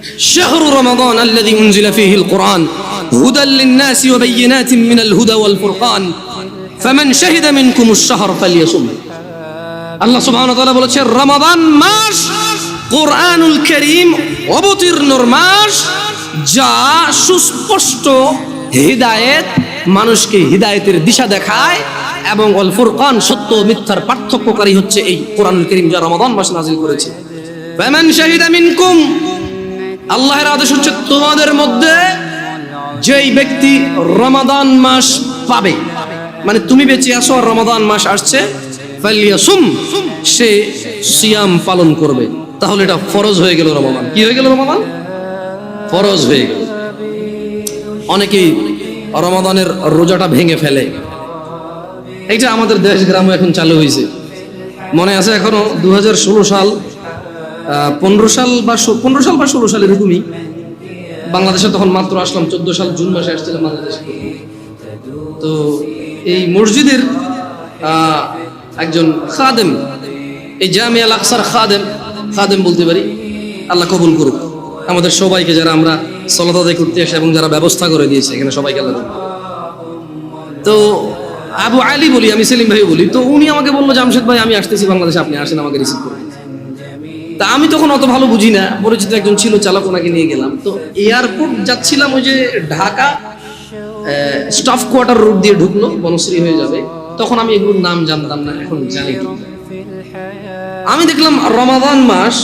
শাহরু রমাদান আল্লাযী উনজিলা ফীহিল কুরআন হুদাল লিন-নাসি ওয়া বায়িনাতিন মিনাল হুদা ওয়াল ফুরকান ফামান শাহিদা মিনকুমুশ শাহর ফালইয়াসুম। আল্লাহ সুবহানাহু ওয়া তাআলা বলেছেন রমাদান মাস কুরআনুল কারীম অবতীর্ণর মাস, যা সুস্পষ্ট হিদায়াত, মানুষকে হিদায়াতের দিশা দেখায়, এবং আল ফুরকান সত্য মিথ্যার পার্থক্যকারী হচ্ছে এই কোরআনুল কারীম, যা রমাদান মাসে নাযিল করেছে। ফামান শাহিদা মিনকুম, আল্লাহর আদেশ হচ্ছে তোমাদের মধ্যে যেই ব্যক্তি রমাদান মাস পাবে, মানে তুমি বেঁচে আসো আর রমাদান মাস আসছে, ফালইয়াসুম, সে সিয়াম পালন করবে। তাহলে এটা ফরজ হয়ে গেল রমাদান। কি হয়ে গেল? রমাদান ফরজ হয়ে গেল। অনেকেই রমাদানের রোজাটা ভেঙে ফেলে, এইটা আমাদের দেশ গ্রামে এখন চালু হয়েছে। মনে আছে এখনো 2016 সাল 15 সাল বা 16 সাল এরকমই বাংলাদেশে, তখন মাত্র আসলাম 14 সাল জুন মাসে আসছিলাম বাংলাদেশে। তো এই মসজিদের একজন খাদেম, এই জামিয়া আল আকসার খাদেম বলতে পারি, আল্লাহ কবুল করুক আমাদের সবাইকে, যারা আমরা সালাত আদায় করতে আসি এবং যারা ব্যবস্থা করে দিয়েছে এখানে সবাইকে আল্লাহ। তো আবু আলী বলি, আমি সেলিম ভাই বলি। তো উনি আমাকে বললো, জামশেদ ভাই আমি আসতেছি বাংলাদেশে, আপনি আসেন আমাকে রিসিভ করবেন। তা আমি তখন অত ভালো বুঝি না, পরিচিত একজন ছিল চালক, ওনাকে নিয়ে গেলাম। তো এয়ারপোর্ট যাচ্ছিলাম, ওই যে ঢাকা স্টাফ কোয়ার্টার রোড দিয়ে ঢুকলো, বনশ্রী হয়ে যাবে, তখন আমি এগুলোর নাম জানতাম না, এখন জানি। আমি দেখলাম রমাদান মাস,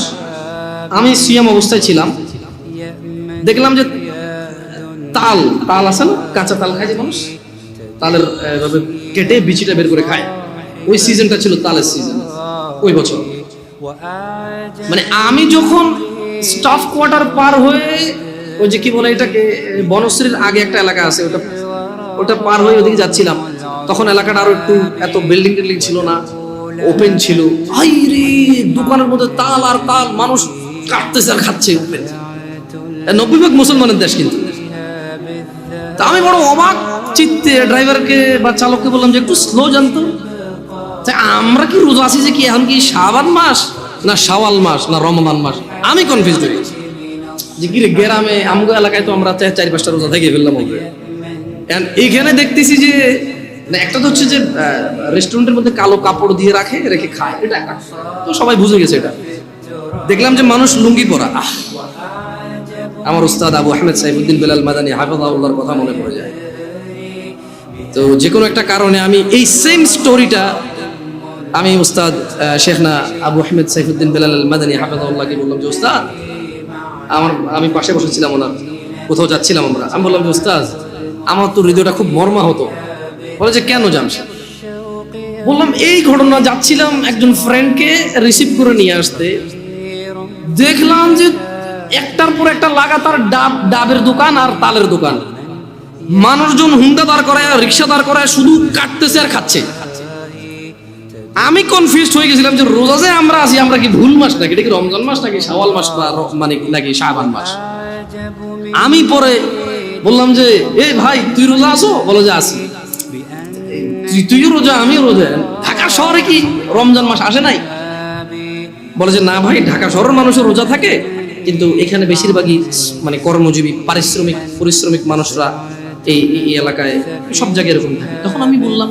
আমি সিয়াম অবস্থায় ছিলাম, দেখলাম যে তাল আছে না, কাঁচা তাল খায় যে মানুষ, তালের এভাবে কেটে বিচিটা বের করে খায়, ওই সিজনটা ছিল তালের সিজন ওই বছর। মানে আমি যখন স্টাফ কোয়ার্টার পার হয়ে, ওই যে কি বলে এটাকে, বনশ্রীর আগে একটা এলাকা আছে, ওটা পার হয়ে ওদিকে যাচ্ছিলাম, তখন এলাকাটা আরো একটু এত বিল্ডিং টিল্ডিং ছিল না, ওপেন ছিল। হাই রে, দোকানের মধ্যে তাল আর তাল, মানুষ কাটতেছে আর খাচ্ছে। 90% মুসলমানের দেশ কিন্তু। তা আমি বড় অবাক চিত্তে ড্রাইভারকে বা চালককে বললাম যে একটু স্লো জানতো, আমরা কি রোজা আছি যে কি এখন কি শাবান মাস না শাওয়াল মাস না রমজান মাস? আমি কনফিউজ হয়ে গেছি যে কি রে, গ্রামে আমগো এলাকায় তো আমরা 4-5টা রোজা থেকে ফেললাম অলরেডি। এইখানে দেখতেছি যে একটা তো হচ্ছে যে রেস্টুরেন্টের মধ্যে কালো কাপড় দিয়ে রেখে খায়, এটা তো সবাই বুঝে গেছে। এটা দেখলাম যে মানুষ লুঙ্গি পরা। আমার উস্তাদ আবু আহমেদ সাইফুদ্দিন বেলাল মাদানী হাফিজাহুল্লাহর কথা মনে পড়ে যায়। তো যে কোনো একটা কারণে আমি এই সেম স্টোরিটা আমি উস্তাদ শেখনা আবু আহমেদ সাইফুদ্দিন বেলাল মাদানী হাফিজাহুল্লাহকে বললাম যে উস্তাদ, আমি পাশে বসেছিলাম ওনার, কোথাও যাচ্ছিলাম আমরা, আমি বললাম যে উস্তাদ আমার তো হৃদয়টা খুব মর্মাহত। বলে যে কেন জামশেদ? বললাম এই ঘটনা, যাচ্ছিলাম একজন ফ্রেন্ডকে রিসিভ করে নিয়ে আসতে, দেখলাম যে একটার পর একটা লাগাতার ডাবের দোকান আর তালের দোকান, মানুষজন হুন্ডা দাঁড় করায়, রিক্সা দাঁড় করায়, শুধু কাটতেছে আর খাচ্ছে। আমি কনফিউজড হয়ে গেছিলাম যে রোজা যে আমরা আছি, আমরা কি ভুল মাস নাকি, এটা কি রমজান মাস নাকি শাওয়াল মাস, মানে নাকি শাবান মাস? আমি পরে বললাম যে এই ভাই তুই রোজা আছো? বলো যে আছি। তুইও রোজা আমিও রোজা, ঢাকা শহরে কি রমজান মাস আসে নাই? বলে যে না ভাই, ঢাকা শহরের মানুষও রোজা থাকে, কিন্তু এখানে বেশিরভাগই মানে কর্মজীবী পরিশ্রমিক মানুষরা এই এলাকায় সব জায়গায় এরকম থাকে। তখন আমি বললাম,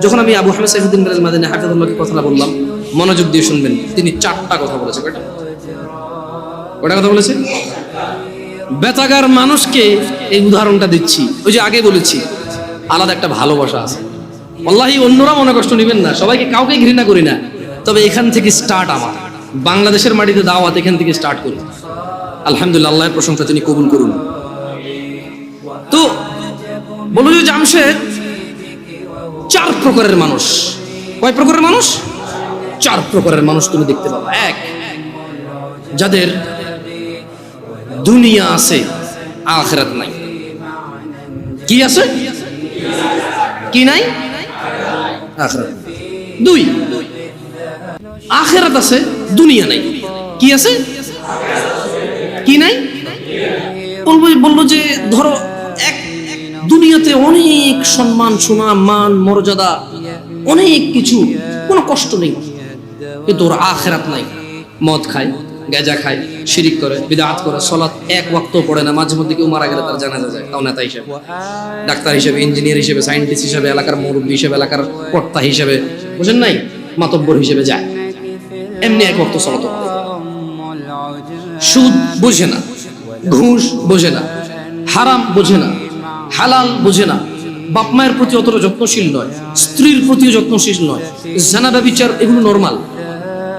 যখন আমি আবু আহমেদ সাইফুদ্দিন বেলাল মাদানী হাফিজাহুল্লাহকে কথাটা বললাম, মনোযোগ দিয়ে শুনবেন, তিনি 4টা কথা বলেছে। কয়টা কথা বলেছে? বেতাগার মানুষকে এই উদাহরণটা দিচ্ছি, ওই যে আগে বলেছি আলাদা একটা ভালোবাসা আছে। আল্লাহি অন্যরা মনে কষ্ট নেবেন না, সবাইকে কাউকে ঘৃণা করি না, তবে এখান থেকে স্টার্ট, আমার বাংলাদেশের মাটিতে দাওয়াত এখান থেকে স্টার্ট করি। আলহামদুলিল্লাহ, আল্লাহর প্রশংসা, তিনি কবুল করুন। তো বলো যে জামশেদ 4 প্রকারের মানুষ। কয় প্রকারের মানুষ? 4 প্রকারের মানুষ তুমি দেখতে পাবা। 1, যাদের দুনিয়া আছে আখিরাত নাই। কি আছে? কি নাই? আখিরাত। 2, আখিরাত আছে, দুনিয়া নাই। কি আছে? কি নাই? বলবো যে ধরো দুনিয়াতে অনেক সম্মান, সুনাম, মান, মর্যাদা, অনেক কিছু, কোনো কষ্ট নেই, কিন্তু ওর আখিরাত নাই। মদ খায়, গাঁজা খায়, শিরিক করে, বিদআত করে, সালাত এক ওয়াক্ত পড়ে না, মাঝে মধ্যে কেউ মারা গেলে তার জানাজা যায়, তাও নেতা হিসেবে, ডাক্তার হিসেবে, ইঞ্জিনিয়ার হিসেবে, সায়েন্টিস্ট হিসেবে, এলাকার মুরব্বী হিসেবে, এলাকার কর্তা হিসেবে, বুঝেন নাই, মাতব্বর হিসেবে যায়, এমনি এক ওয়াক্ত সালাত পড়ে। সুদ বোঝে না, ঘুষ বোঝে না, হারাম বোঝে না, হালাল বোঝে না, বাপ মায়ের প্রতি অতটা যত্নশীল নয়, স্ত্রীর প্রতিও যত্নশীল নয়, জানা ব্যভিচার এগুলো নরমাল।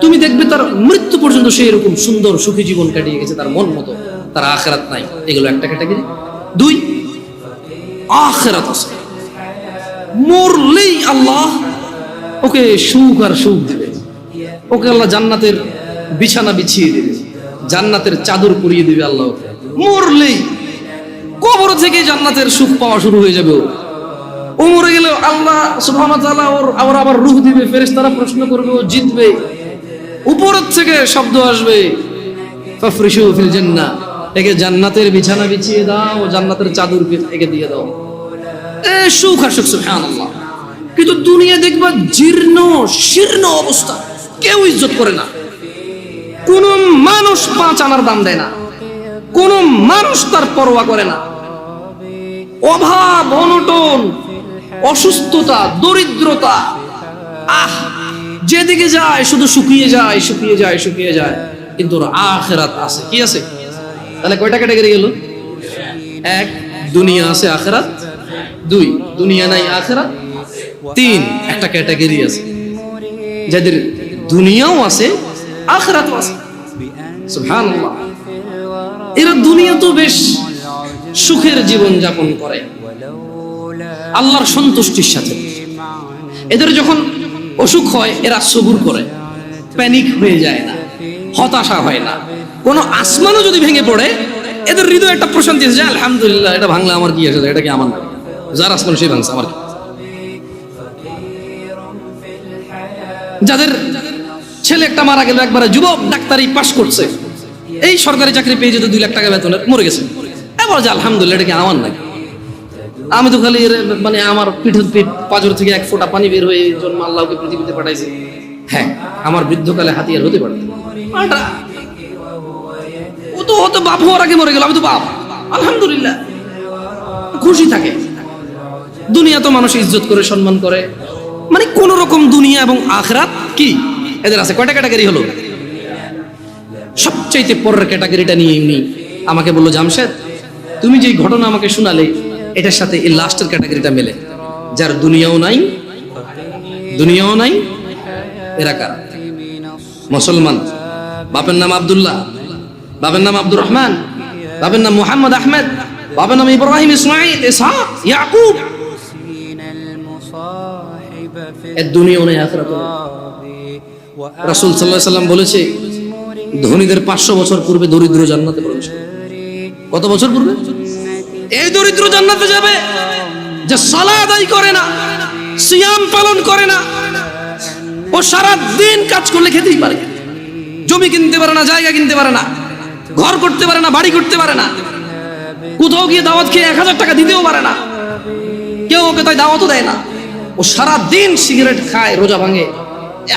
তুমি দেখবে তার মৃত্যু পর্যন্ত সে এরকম সুন্দর সুখী জীবন কাটিয়ে গেছে তার মন মতো, তার আখিরাত নাই। এগুলো একটা ক্যাটাগরি। দুই, আখিরাত আছে, মরলেই আল্লাহ ওকে সুখ আর সুখ দিবে, ওকে আল্লাহ জান্নাতের বিছানা বিছিয়ে দিবে, জান্নাতের চাদর পরিয়ে দিবে আল্লাহ ওকে। মরলেই কবর থেকে জান্নাতের সুখ পাওয়া শুরু হয়ে যাবে। ও মরে গেলে আল্লাহ সুবহানাহু ওয়া তাআলা ওর আবার রূহ দিবে, ফেরেশতারা প্রশ্ন করবে, ও জিতবে, উপরের থেকে শব্দ আসবে, ফাফরিশু ফিল জান্নাহ, একে জান্নাতের বিছানা বিছিয়ে দাও, জান্নাতের চাদর একে দিয়ে দাও। সুখ আর সুখ, সুবহানাল্লাহ। কিন্তু দুনিয়া দেখবা জীর্ণ শীর্ণ অবস্থা, কেউ ইজ্জত করে না, কোন মানুষ 5 আনার দাম দেয় না, কোন মানুষ তার পরোয়া করে না, অভাব, অনটন, অসুস্থতা, দরিদ্রতা, যেদিকে যায় শুধু শুকিয়ে যায়, শুকিয়ে যায়, শুকিয়ে যায়। কিন্তু আখিরাত আছে, কি আছে? তাহলে কয়টা ক্যাটাগরি গেল? 1, দুনিয়া আছে, আখিরাত। 2, দুনিয়া নাই, আখিরাত। 3, একটা ক্যাটাগরি আছে যাদের দুনিয়াও আছে, আখিরাতও আছে। সুবহানাল্লাহ। এরা দুনিয়া তো বেশ সুখের জীবন যাপন করে আল্লাহর সন্তুষ্টির সাথে। এদের যখন অসুখ হয় এরা সবুর করে, প্যানিক হয়ে যায় না, হতাশা হয় না। কোনো আসমানও যদি ভেঙে পড়ে এদের হৃদয়ে একটা প্রশান্তি আছে, আলহামদুলিল্লাহ, এটা ভাঙলে আমার কি আছে, এটা কি আমার না, যার আসমান সেই ভাঙছে, আমার কি। যাদের ছেলে একটা মারা গেল, একবারে যুবক, ডাক্তারি পাশ করছে, এই সরকারি চাকরি পেয়ে যেত 2 লাখ টাকা বেতনের, মরে গেছে, এবার যে আলহামদুলিল্লাহ, এটা কি আমার নাকি, আমি তো খালি মানে আমার পিঠের পাঁজর থেকে 1 ফোঁটা পানি বের হয়ে জন্ম আল্লাহকে পৃথিবীতে পাঠাইছে। হ্যাঁ, আমার বৃদ্ধকালে হাতিয়ার হতে পারত, ও তো হতো বাপ হওয়ার আগে মরে গেল, আমি তো বাপ, আলহামদুলিল্লাহ, খুশি থাকে। দুনিয়া তো মানুষ ইজ্জত করে, সম্মান করে, মানে কোন রকম দুনিয়া এবং আখিরাত কি এদের আছে। কয়টা ক্যাটাগরি হলো? সবচাইতে পরের ক্যাটাগরিটা নিয়ে উনি আমাকে বললো, জামশেদ, তুমি যে ঘটনা আমাকে শোনালে এটার সাথে এই লাস্টের ক্যাটাগরিটা মেলে, যার দুনিয়াও নাই, দুনিয়াও নাই। এরা কারা? মুসলমান, বাপের নাম আব্দুল্লাহ, বাপের নাম আব্দুর রহমান, বাপের নাম মুহাম্মদ আহমেদ, বাপের নাম ইব্রাহিম, ইসমাইল, ইসহাক, ইয়াকুব। এর দুনিয়াও নাই, আখিরাতও নাই। রাসূল সাল্লাল্লাহু আলাইহি সাল্লাম বলেছে, ধনীদের 500 বছর পূর্বে দরিদ্র জান্নাতে প্রবেশ করবে। কত বছর পূর্বে? এই দরিদ্র জান্নাতে যাবে যে সালাত আদায় করে না, সিয়াম পালন করে না, ও সারা দিন কাজ করলে খেতেই পারে, জমি কিনতে পারে না, জায়গা কিনতে পারে না, ঘর করতে পারে না, বাড়ি করতে পারে না, কোথাও গিয়ে দাওয়াত খেয়ে 1000 টাকা দিতেও পারে না, কেউ ওকে তাই দাওয়াতও দেয় না। ও সারা দিন সিগারেট খায়, রোজা ভাঙে,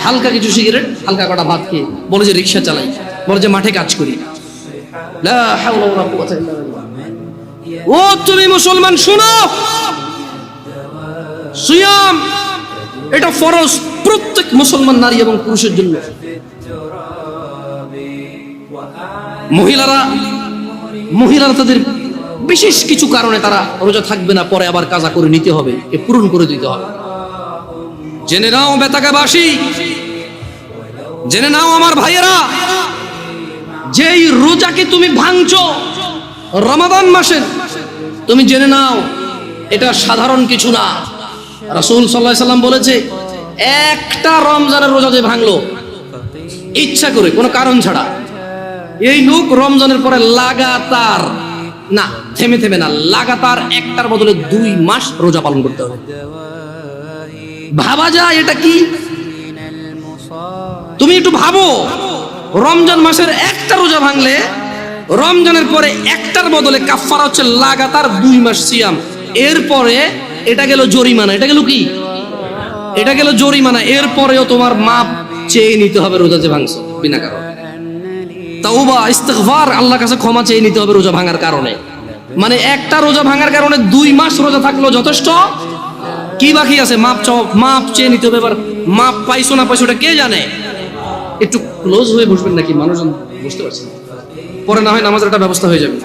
হালকা কিছু সিগারেট, হালকা কটা ভাত খেয়ে বলে যে রিক্সা চালাই, বলে যে মাঠে কাজ করি। লা হাওলা ওয়ালা কুওয়াতা ইল্লা বিল্লাহ। ও তুমি মুসলমান শোনো, সিয়াম এটা ফরজ প্রত্যেক মুসলমান নারী এবং পুরুষের জন্য। মহিলারা তাদের বিশেষ কিছু কারণে তারা রোজা থাকবে না, পরে আবার কাজা করে নিতে হবে, এ পূরণ করে দিতে হবে। জেনে নাও বেতাকাবাসী, জেনে নাও আমার ভাইয়েরা, যেই রোজাকে তুমি ভাঙছো রমাদান মাসের, তুমি জেনে নাও এটা সাধারণ কিছু না। রাসূল সাল্লাল্লাহু আলাইহি সাল্লাম বলেছে, একটা রমজানের রোজা যে ভাঙলো ইচ্ছা করে, কোনো কারণ ছাড়া, এই লোক রমজানের পরে লাগাতার না, থেমে থেমে না, লাগাতার একটার বদলে 2 মাস রোজা পালন করতে হবে। ভাবা যায় এটা কি? তুমি একটু ভাবো, রমজান মাসের একটা রোজা ভাঙলে রমজানের পরে একটার বদলে কাফারা হচ্ছে লাগাতার 2 মাস সিয়াম। এরপরে এটা গেল জরিমানা, এটা গেল কি? এটা গেল জরিমানা। এরপরেও তোমার মাপ চেয়ে নিতে হবে রোজা যে ভাঙছো বিনা কারণে। তাওবা ইস্তিগফার, আল্লাহর কাছে ক্ষমা চেয়ে নিতে হবে রোজা ভাঙার কারণে। মানে একটা রোজা ভাঙার কারণে 2 মাস রোজা থাকলেও যথেষ্ট। কি বাকি আছে? মাপ চেয়ে নিতে হবে। এবার মাপ পাইছো না পাইছো ওটা কে জানে। একটু ক্লোজ হয়ে বসবেন নাকি, মানুষজন বুঝতে পারছেন, পরে না হয় নামাজের একটা ব্যবস্থা হয়ে যাবে।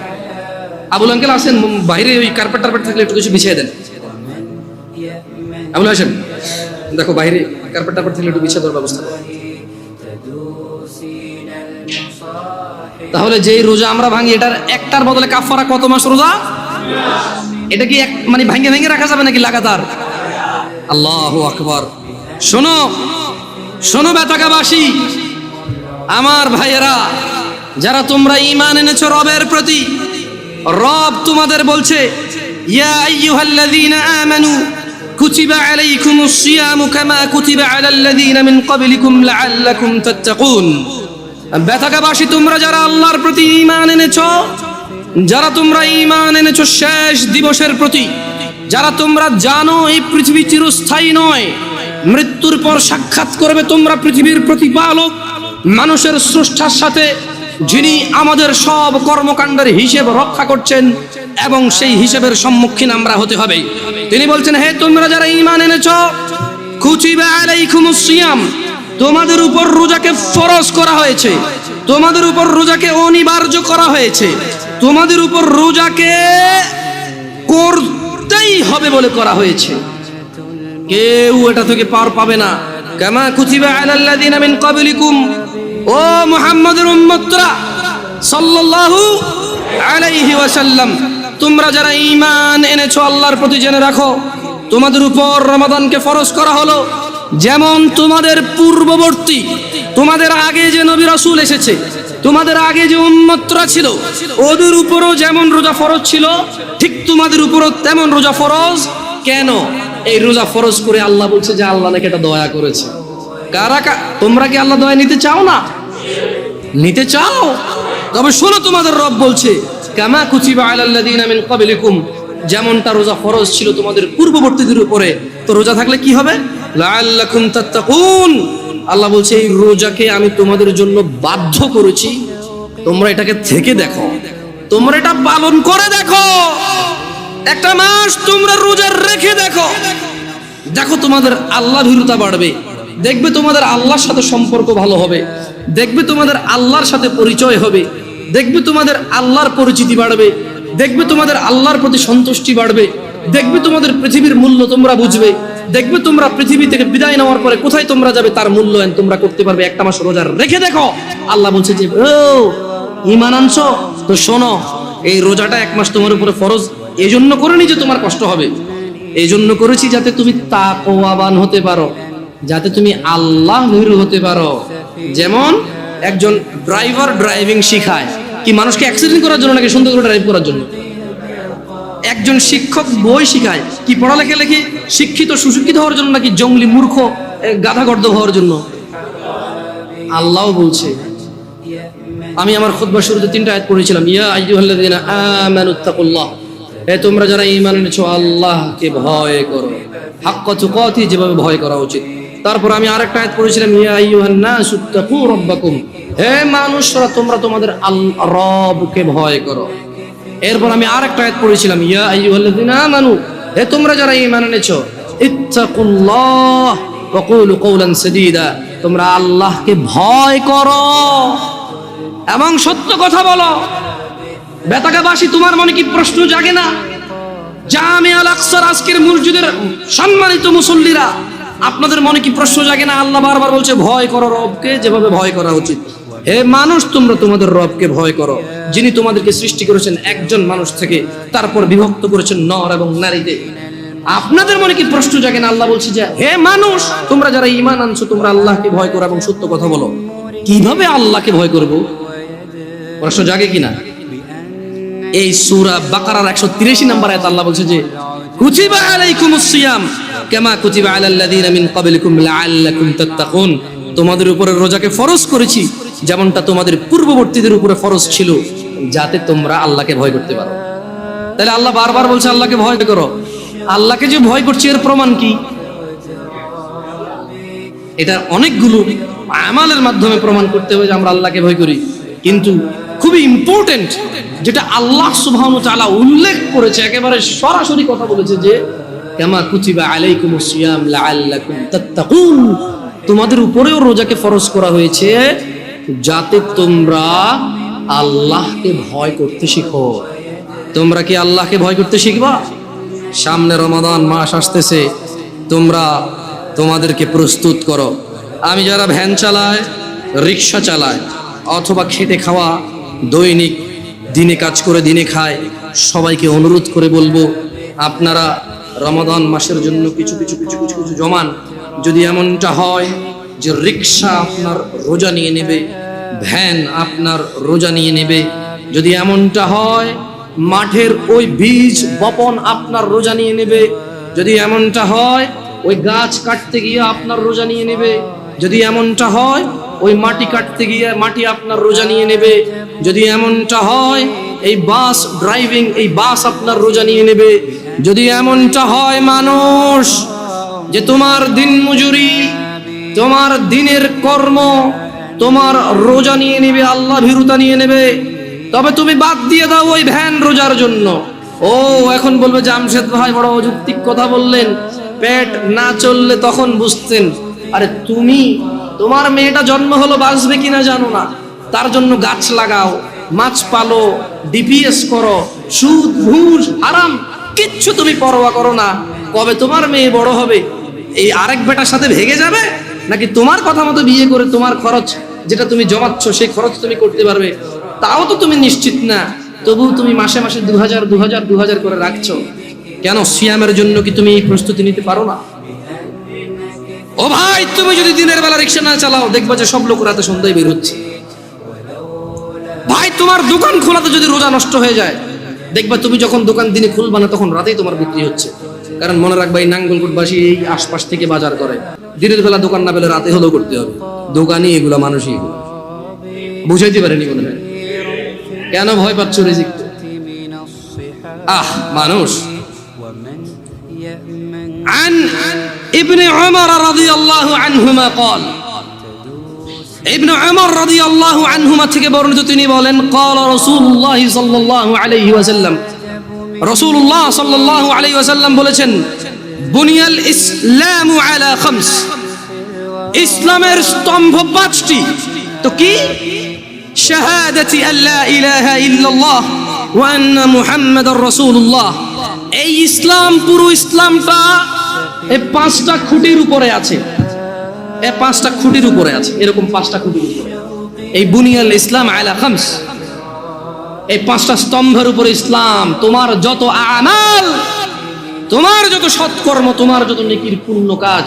আবুল আঙ্কেল আসেন, বাইরে ওই কার্পেট টার্পেট থাকলে একটু কিছু বিছিয়ে দেন। আবুল আসেন, দেখো বাইরে কার্পেট টার্পেট থাকলে একটু বিছিয়ে দেওয়ার ব্যবস্থা করো। তাহলে যেই রোজা আমরা ভাঙি এটার একটার বদলে কাফারা কত মাস রোজা? এটা কি মানে ভাঙে ভাঙে রাখা যাবে নাকি লাগাতার? আল্লাহু আকবার। শোনো শোনো বেতাকাবাসী, আমার ভাইয়েরা, যারা তোমরা ঈমান এনেছো রবের প্রতি, রব তোমাদের বলছে ইয়া আইয়ুহাল্লাযীনা আমানু কুতিবা আলাইকুমুস সিয়ামু কামা কুতিবা আলাল্লাযীনা মিন ক্বাবলিকুম লাআল্লাকুম তাত্তাকুন। বেতাকাবাসী, তোমরা যারা আল্লাহর প্রতি ঈমান এনেছো, যারা তোমরা ঈমান এনেছো শেষ দিবসের প্রতি, যারা তোমরা জানো এই পৃথিবী চিরস্থায়ী নয়, মৃত্যুর পর সাক্ষাৎ করবে তোমরা পৃথিবীর প্রতিপালক মানুষের স্রষ্টার সাথে, যিনি আমাদের সব কর্মকাণ্ডের হিসেব রক্ষা করছেন এবং সেই হিসেবের সম্মুখীন আমরা হতে হবে। তিনি বলছেন, হে তোমরা যারা ঈমান এনেছো, কুতিবা আলাইকুমুস সিয়াম, তোমাদের উপর রোজাকে ফরজ করা হয়েছে, তোমাদের উপর রোজাকে অনিবার্য করা হয়েছে, তোমাদের উপর রোজাকে করতেই হবে বলে করা হয়েছে। কেউ এটা থেকে পার পাবে না। কামা কুতিবা আলাল্লাযীনা মিন ক্বাবলিকুম, ও মুহাম্মদের উম্মতরা সাল্লাল্লাহু আলাইহি ওয়াসাল্লাম, তোমরা যারা ঈমান এনেছো আল্লাহর প্রতি, জেনে রাখো তোমাদের উপর রমাদানকে ফরজ করা হলো যেমন তোমাদের পূর্ববর্তী, তোমাদের আগে যে নবী রাসূল এসেছে, তোমাদের আগে যে উম্মতরা ছিল, ওদের উপরও যেমন রোজা ফরজ ছিল, ঠিক তোমাদের উপরও তেমন রোজা ফরজ। কেন এই রোজা ফরজ করে আল্লাহ বলছে যে আল্লাহ নাকি এটা দয়া করেছে। তোমরা কি আল্লাহ দয়া নিতে চাও না? নিতে চাও? তবে শোনো, তোমাদের রব বলছে কামা কুতিবা আলাল্লাযীনা মিন ক্বাবলিকুম, যেমনটা রোজা ফরজ ছিল তোমাদের পূর্ববর্তীদের উপরে, তো রোজা থাকলে কি হবে? লাআল্লাকুম তাত্তাকুন। আল্লাহ বলছে এই রোজাকে আমি তোমাদের জন্য বাধ্য করেছি, তোমরা এটাকে থেকে দেখো, তোমরা এটা পালন করে দেখো, একটা মাস তোমরা রোজা রেখে দেখো, দেখো তোমাদের আল্লাহ ভীরুতা বাড়বে, দেখবে তোমাদের আল্লাহর সাথে সম্পর্ক ভালো হবে, দেখবে তোমাদের আল্লাহর সাথে পরিচয় হবে, দেখবে তোমাদের আল্লাহর পরিচিতি বাড়বে, দেখবে তোমাদের আল্লাহর প্রতি সন্তুষ্টি বাড়বে, দেখবে তোমাদের পৃথিবীর মূল্য তোমরা বুঝবে, দেখবে তোমরা পৃথিবী থেকে বিদায় নেওয়ার পরে কোথায় তোমরা যাবে তার মূল্যায়ন তোমরা করতে পারবে। একটা মাস রোজা রেখে দেখো। আল্লাহ বলছে যে ও ঈমান আনছো তো শোনো, এই রোজাটা 1 মাস তোমার উপরে ফরজ এই জন্য করিনি যে তোমার কষ্ট হবে, এই জন্য করেছি যাতে তুমি তাকওয়াবান হতে পারো, যাতে তুমি আল্লাহ ভীরু হতে পারো। যেমন একজন ড্রাইভার ড্রাইভিং শিখায় কি মানুষকে অ্যাক্সিডেন্ট করার জন্য নাকি সুন্দর করে ড্রাইভ করার জন্য? একজন শিক্ষক বই শিখায় কি পড়ালেখা লেখে শিক্ষিত সুশিক্ষিত হওয়ার জন্য নাকি জঙ্গলি মূর্খ গাধাগর্দ হওয়ার জন্য? আল্লাহ বলছে, আমি আমার খুতবার শুরুতে 3টা আয়াত পড়েছিলাম, ইয়া আইয়ুহাল্লাযীনা আমানুত্তাকুল্লাহ, হে তোমরা যারা ঈমান এনেছো আল্লাহকে ভয় করো, হাক্কা তুকাতি, যেভাবে ভয় করা উচিত। তারপর আমি আরেকটা আয়াত পড়েছিলাম, ইয়া আইয়ুহান নাসুত্তাকু রাব্বাকুম, হে মানুষরা তোমরা তোমাদের রবকে ভয় করো। এরপর আমি আরেকটা আয়াত পড়েছিলাম, ইয়া আইয়ুহাল্লাযীনা আমানু, হে তোমরা যারা ঈমান এনেছো ইত্তাকুল্লাহ ওয়া কুলু কওলান সাদীদা, তোমরা আল্লাহকে ভয় করো এবং সত্য কথা বলো। বেতাকাবাসী, তোমার মনে কি প্রশ্ন জাগে না? জামিয়া আল আকসার আজকের মসজিদের সম্মানিত মুসল্লিরা, আপনাদের মনে কি প্রশ্ন জাগে না? আল্লাহ বারবার বলছে ভয় করো রবকে যেভাবে ভয় করা উচিত। হে মানুষ, তোমরা তোমাদের রবকে ভয় করো, যিনি তোমাদেরকে সৃষ্টি করেছেন একজন মানুষ থেকে, তারপর বিভক্ত করেছেন নর এবং নারীতে। আপনাদের মনে কি প্রশ্ন জাগে না? আল্লাহ বলছে যে হে মানুষ, তোমরা যারা ঈমান আনছো তোমরা আল্লাহকে ভয় করো এবং সত্য কথা বলো। কিভাবে আল্লাহকে ভয় করব? প্রশ্ন জাগে কিনা? এই সূরা বাকারার 183 নম্বর আয়াত আল্লাহ বলছে যে কুতিবা আলাইকুমুস সিয়াম কামা কুতিবা আলাল্লাযীনা মিন ক্বাবলিকুম লাআল্লাকুম তাত্তাকুন, তোমাদের উপরে রোজাকে ফরজ করেছি যেমনটা তোমাদের পূর্ববর্তীদের উপরে ফরজ ছিল, যাতে তোমরা আল্লাহকে ভয় করতে পারো। তাহলে আল্লাহ বারবার বলছে আল্লাহকে ভয় করো। আল্লাহকে যে ভয় করছে এর প্রমাণ কি? এটা অনেকগুলো আমালের মাধ্যমে প্রমাণ করতে হবে যে আমরা আল্লাহকে ভয় করি। কিন্তু খুবই ইম্পর্টেন্ট যেটা আল্লাহ সুবহানাহু ওয়া তাআলা উল্লেখ করেছে, একেবারে সরাসরি কথা বলেছে যে কামা কুতিবা আলাইকুমুস সিয়াম লাআল্লাকুম তাত্তাকুন, তোমাদের উপরেও রোজাকে ফরজ করা হয়েছে যাতে তোমরা আল্লাহকে ভয় করতে শিখো। তোমরা কি আল্লাহকে ভয় করতে শিখবা? সামনে রমাদান মাস আসতেছে, তোমরা তোমাদেরকে প্রস্তুত করো। আমি যারা ভ্যান চালায়, রিক্সা চালায়, অথবা খেটে খাওয়া, দৈনিক দিনে কাজ করে দিনে খায়, সবাইকে অনুরোধ করে বলবো আপনারা রমাদান মাসের জন্য কিছু কিছু কিছু কিছু কিছু জমান। যদি এমনটা হয় যে রিক্সা আপনার রোজা নিয়ে নেবে, ভ্যান আপনার রোজা নিয়ে নেবে, যদি এমনটা হয় মাঠের ওই বীজ বপন আপনার রোজা নিয়ে নেবে, যদি এমনটা হয় ওই গাছ কাটতে গিয়ে আপনার রোজা নিয়ে নেবে, যদি এমনটা হয় ওই মাটি কাটতে গিয়ে মাটি আপনার রোজা নিয়ে নেবে, যদি এমনটা হয় এই বাস ড্রাইভিং, এই বাস আপনার রোজা নিয়ে নেবে, যদি এমনটা হয় মানুষ যে তোমার দিন মজুরি, তোমার দিনের কর্ম তোমার রোজা নিয়ে নেবে, আল্লাহ ভীরুতা নিয়ে নেবে, তবে তুমি বাদ দিয়ে দাও ওই ভ্যান রোজার জন্য। ও এখন বলবে জামশেদ ভাই বড় অযৌক্তিক কথা বললেন, পেট না চললে তখন বুঝতেন। আরে তুমি তোমার মেয়েটা জন্ম হলো বাঁচবে কিনা জানো না, তার জন্য গাছ লাগাও, মাছ পালো, ডিপিএস করো, সুদ ঘুষ হারাম কিচ্ছু তুমি পরোয়া করো না। কবে তোমার মেয়ে বড় হবে এই আরেক বেটার সাথে ভেগে যাবে, নাকি তোমার কথা মতো বিয়ে করে তোমার খরচ যেটা তুমি জমাচ্ছ সেই খরচ তুমি করতে পারবে, তাও তো তুমি নিশ্চিত না। তবু তুমি মাসে মাসে 2000 করে রাখছো কেন? সিয়ামের জন্য কি তুমি প্রস্তুতি নিতে পারো না? ও ভাই, তুমি যদি দিনের বেলা রিক্সা না চালাও, দেখবা যে সব লোক রাতে সন্ধ্যায় বের হচ্ছে। ভাই, তোমার দোকান খোলাতে যদি রোজা নষ্ট হয়ে যায়, দেখবা তুমি যখন দোকান দিনে খুলবা না তখন রাতেই তোমার বিক্রি হচ্ছে। কারণ মনে রাখবা এই নাঙ্গলকোটবাসী এই আশপাশ থেকে বাজার করে, দিনের বেলা দোকান না পেলে রাতে হলেও করতে হবে। দোকানই এগুলো, মানুষই এগুলো। বুঝাইতে পারেনি মনে হয়। কেন ভয় পাচ্ছ রিজিক? মানুষ। عن ابن عمر رضي الله عنهما قال, ابن عمر رضي الله عنهما থেকে বর্ণিত, তিনি বলেন قال رسول الله صلى الله عليه وسلم, রাসূলুল্লাহ সাল্লাল্লাহু আলাইহি ওয়াসাল্লাম বলেছেন বুনিয়াল ইসলামু আলা খামস, ইসলামের স্তম্ভ 5টি। তো কি? শাহাদাতি আল্লা ইলাহা ইল্লাল্লাহ ওয়া আন্না মুহাম্মাদার রাসূলুল্লাহ। এই ইসলাম, পুরো ইসলামটা এই 5টা খুঁটির উপরে আছে। এই 5টা খুঁটির উপরে আছে, এরকম 5টা খুঁটির উপরে। এই বুনিয়াল ইসলাম আলা খামস, এই 5টা স্তম্ভের উপরে ইসলাম। তোমার যত আমাল, তোমার যত সৎকর্ম, তোমার যত নেকির পুণ্য কাজ,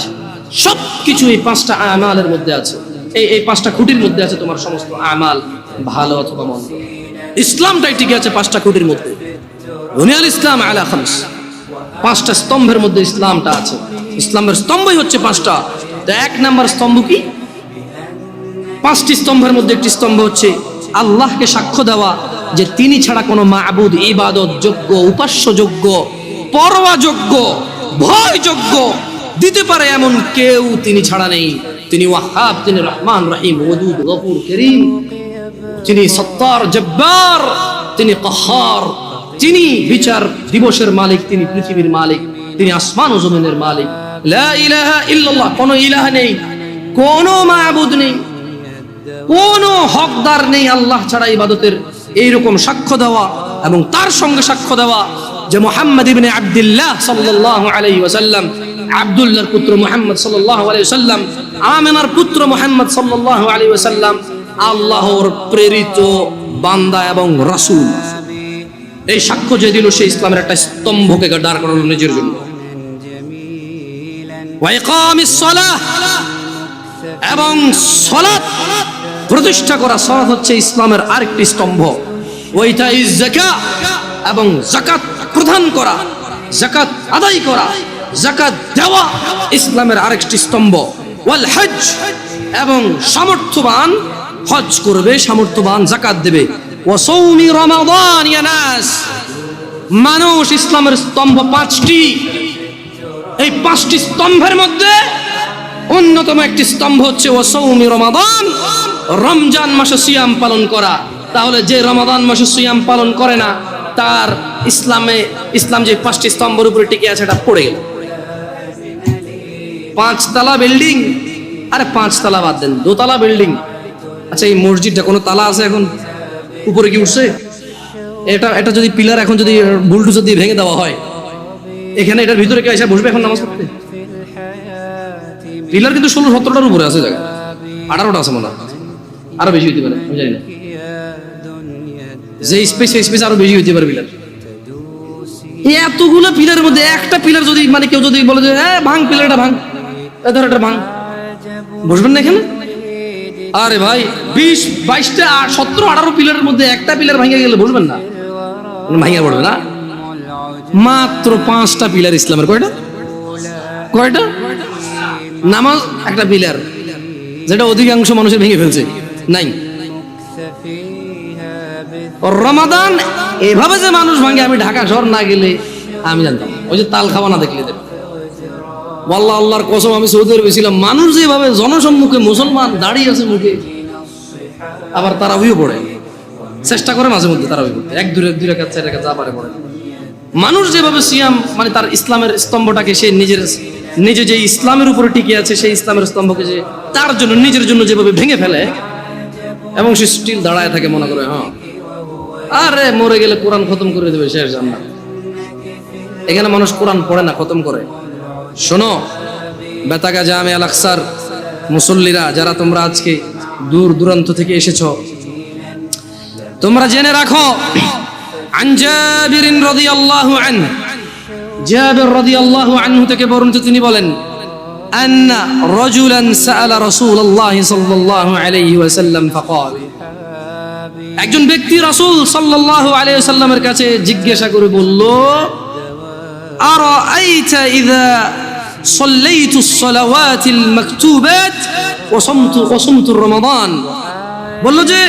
সবকিছু এই 5টা আমালের মধ্যে আছে। এই 5টা খুঁটির মধ্যে আছে তোমার সমস্ত আমাল, ভালো অথবা মন্দ। ইসলামটাই টিকে আছে 5টা খুঁটির মধ্যে। বুনিয়াল ইসলাম আলা খামস, 5টা স্তম্ভের মধ্যে ইসলামটা আছে। ইসলামের স্তম্ভই হচ্ছে 5টা। তো 1 নাম্বার স্তম্ভ কি? 5টি স্তম্ভের মধ্যে একটি স্তম্ভ হচ্ছে আল্লাহকে সাক্ষ্য দেওয়া যে তিনি ছাড়া কোনো মাবুদ, ইবাদত যোগ্য, উপাস্য যোগ্য, পরোয়া যোগ্য, ভয় যোগ্য দিতে পারে এমন কেউ তিনি ছাড়া নেই। তিনি ওয়াহাব, তিনি রহমান রহিম, ওয়াদুদ, গফুর, করিম, তিনি সত্তার, জব্বার, তিনি কাহার, তিনি বিচার দিবসের মালিক, তিনি পৃথিবীর মালিক, তিনি আসমান ও জমিনের মালিক। লা ইলাহা ইল্লাল্লাহ, কোনো ইলাহ নেই, কোনো মাবুদ নেই, কোনো হকদার নেই আল্লাহ ছাড়া ইবাদতের। এইরকম সাক্ষ্য দেওয়া এবং তার সঙ্গে সাক্ষ্য দেওয়া যে মুহাম্মদ ইবনে আব্দুল্লাহ সাল্লাল্লাহু আলাইহি ওয়াসাল্লাম, আব্দুল্লাহর পুত্র মুহাম্মদ সাল্লাল্লাহু আলাইহি ওয়াসাল্লাম, আমেনার পুত্র মুহাম্মদ সাল্লাল্লাহু আলাইহি ওয়াসাল্লাম আল্লাহর প্রেরিত বান্দা এবং রাসূল। এই সাক্ষ্য যে দিল, সেই ইসলামের একটা স্তম্ভকে দাঁড় করানো নিজের জন্য। ওয়া ইকামিস সালাহ, এবং সালাত প্রতিষ্ঠা করা। সালাত হচ্ছে ইসলামের আরেকটি স্তম্ভ। ওয়া ইতাইজ যাকাত, এবং যাকাত প্রদান করা, যাকাত আদায় করা, যাকাত দেওয়া ইসলামের আরেকটি স্তম্ভ। ওয়াল হজ, এবং সামর্থ্যবান হজ করবে, সামর্থ্যবান যাকাত দেবে। ওয়া সাওমি রমাদান, ইয়া নাস, মানুষ ইসলামের স্তম্ভ 5টি। এই 5টি স্তম্ভের মধ্যে অন্যতম একটি স্তম্ভ হচ্ছে ওয়া সাওমি রমাদান, রমজান মাসে সিয়াম পালন করা, তাহলে যে রমাদান মাসে সিয়াম পালন করে না তার ইসলাম যে 5টি স্তম্ভের উপরে টিকে আছে এটা পড়ে গেল। 5 তলা বিল্ডিং, আরে 5 তলা বাদ দেন, 2 তলা বিল্ডিং। আচ্ছা এই মসজিদটা কোনো তালা আছে এখন? উপরে কি উঠছে? এটা যদি পিলার এখন যদি বুলডোজার দিয়ে ভেঙে দেওয়া হয়, এখানে এটার ভিতরে কেউ এসে বসবে এখন নামাজ পড়তে? পিলার কিন্তু 16-17টার উপরে আছে, জায়গা 18টা আছে মনে হয়, আরো বেশি হইতে পারে, আমি জানি না। যে স্পেস আরো বেশি হইতে পারে পিলার। এতগুলো পিলারের মধ্যে একটা পিলার যদি মানে কেউ যদি বলে যে ভাঙ পিলারটা ভাঙ, ধর এটা ভাঙ, বসবেন না এখানে? আরে ভাই 20, 22টা 17, 18 পিলারের মধ্যে একটা পিলার ভাঙে গেলে বসবেন না? ভাঙিয়া পড়বে না? মাত্র 5টা পিলার ইসলামের। কয়টা? নামাজ একটা পিলার, যেটা অধিকাংশ মানুষের ভেঙে ফেলছে নাই। রমাদান এভাবে যে মানুষ ভাঙে, আমি ঢাকা শহর না গেলে আমি জানতাম। ওই যে তাল খাওয়া না দেখলে ওয়াল্লাহ, আল্লাহর কসম, আমি সৌদি আরবে ছিলাম, মানুষ যেভাবে জনসম্মুখে মুসলমান দাঁড়িয়ে আছে মুখে, আবার তারাবিও পড়ে, চেষ্টা করে মাঝে মধ্যে তারাবি পড়তে, 2 রাকাত 4 রাকাত যা পারে পড়ে। মানুষ যেভাবে সিয়াম মানে তার ইসলামের স্তম্ভটাকে সে নিজে যে ইসলামের উপরে টিকে আছে, সেই ইসলামের স্তম্ভকে যে তার জন্য নিজের জন্য যেভাবে ভেঙে ফেলে এবং সে স্টিল দাঁড়ায় থাকে, মনে করে আরে মরে গেলে কোরআন খতম করে দেবে, শেষ জান্নাত। এখানে মানুষ কোরআন পড়ে না, খতম করে। শোনো বেতাগা জামে আল আকসার মুসল্লিরা, যারা তোমরা আজকে দূর দূরান্ত থেকে এসেছো, তোমরা জেনে রাখো, আন জাবির রাদিয়াল্লাহু আনহু, জাবির রাদিয়াল্লাহু আনহু থেকে বর্ণিত, তিনি বলেন, আন্না রাজুলান সাআলা রাসূলুল্লাহ সাল্লাল্লাহু আলাইহি ওয়াসাল্লাম ফাকাল, একজন ব্যক্তি রাসূল সাল্লাল্লাহু আলাইহি ওয়াসাল্লামের কাছে জিজ্ঞাসা করে বলল, আরাআইতা ইযা সাল্লাইতু আস-সালাওয়াতিল মাকতুবাত ওয়া সামতু রমাদান, বলল যে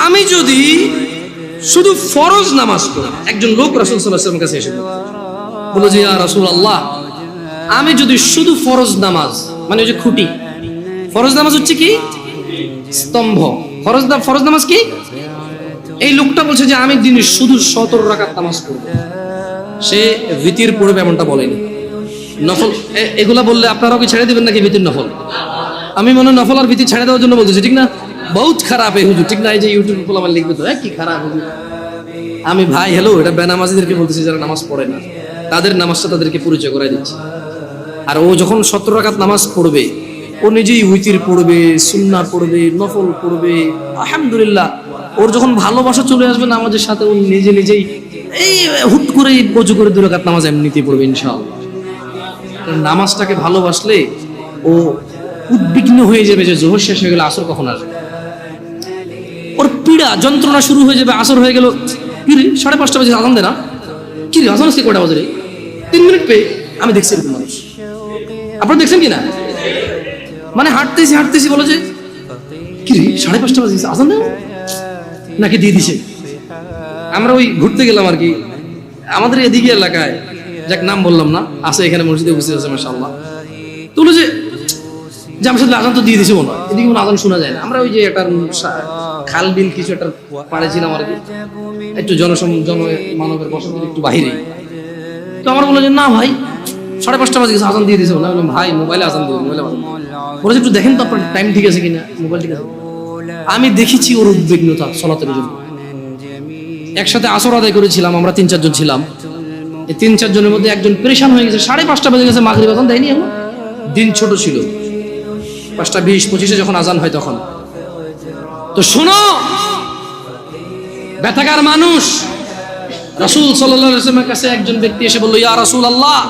আমি যদি শুধু ফরজ নামাজ পড়ি। একজন লোক রাসূল সাল্লাল্লাহু আলাইহি ওয়াসাল্লামের কাছে এসে বলল যে, ইয়া রাসূলুল্লাহ, আমি যদি শুধু ফরজ নামাজ, মানে ওই যে খুঁটি, ফরজ নামাজ হচ্ছে কি স্তম্ভ, ফরজ নামাজ কি? এই লোকটা বলছে যে আমি দিনে শুধু 17 রাকাত নামাজ পড়ব। সে ভিতির পড়বে এমনটা বলেনি, নফল এগুলা বললে আপনারাও কি ছেড়ে দিবেন নাকি ভিতির নফল? আমি মনে হয় নফল আর ভিতি ছেড়ে দেওয়ার জন্য বলতেছি, ঠিক না? বহুত খারাপ এই হুজুর, ঠিক না? এই যে ইউটিউব খোলা আমার লিখবে তো কি খারাপ হুজুর। আমি ভাই হ্যালো, এটা বেনামাজিদেরকে বলতেছি, যারা নামাজ পড়ে না, তাদের নামাজটা তাদেরকে পরিচয় করাই দিচ্ছে। আর ও যখন 17 রাকাত নামাজ পড়বে, ও নিজেই উইতির পড়বে, সুন্নাহ পড়বে, নফল পড়বে, আলহামদুলিল্লাহ। ওর যখন ভালোবাসা চলে আসবে নামাজের সাথে, ও নিজেই এই হুট করে বজু করে 2 রাকাত নামাজ এমনিতেই পড়বে ইনশাআল্লাহ। নামাজটাকে ভালোবাসলে ও উদ্বিগ্ন হয়ে যাবে যে জোহর শেষ হয়ে গেলে আসর কখন আসবে। ওর পীড়া যন্ত্রণা শুরু হয়ে যাবে, আসর হয়ে গেল, কি রে 5:30 বাজে আজান দেয় না, কি রে আজান আসছে কয়টা বাজে রে, 3 মিনিট পেয়ে। আমি দেখছি এরকম মানুষ, আপনারা দেখছেন কিনা? মানে হাঁটতেছি বলো যে কি রে 5:30 বাজে আজান দেয় নাকি দিয়ে দিছে। আমরা ওই ঘুরতে গেলাম আর কি, আমাদের এদিকে এলাকায়, যাক নাম বললাম না, আছে এখানে মসজিদে উপস্থিত আছে মাশাআল্লাহ। তুলো যে জামশেদ আজান তো দিয়ে দিছে মনে হয়, এদিকে কোনো আজান শোনা যায় না। আমরা ওই যে একটা খাল বিল কিছু একটা পাড়ে ছিলাম আর কি, একটু জনমানবের বসতি একটু বাহিরে। তো আমার বললো যে না ভাই 5:30 বাজে আজান দিয়ে দিছে। না বললাম ভাই মোবাইলে আজান দিয়ে, মোবাইলে আজান বলেছে একটু দেখেন তো আপনার টাইম ঠিক আছে কিনা, মোবাইল ঠিক আছে। আমি দেখেছি ওর উদ্বিগ্নতা সলাতের জন্য। একসাথে আসর আদায় করেছিলাম আমরা, 3-4 জন ছিলাম। এই 3-4 জনের মধ্যে একজন পরেশান হয়ে গেছে, 5:30 বাজে গেছে, মাগরিব আজান দেয়নি এখন। দিন ছোট ছিল, 5:20-25 যখন আজান হয় তখন। তো শোনো ব্যথাকার মানুষ, রাসূল সাল্লাল্লাহু আলাইহি ওয়াসাল্লামের কাছে একজন ব্যক্তি এসে বলল, ইয়া রাসূলুল্লাহ,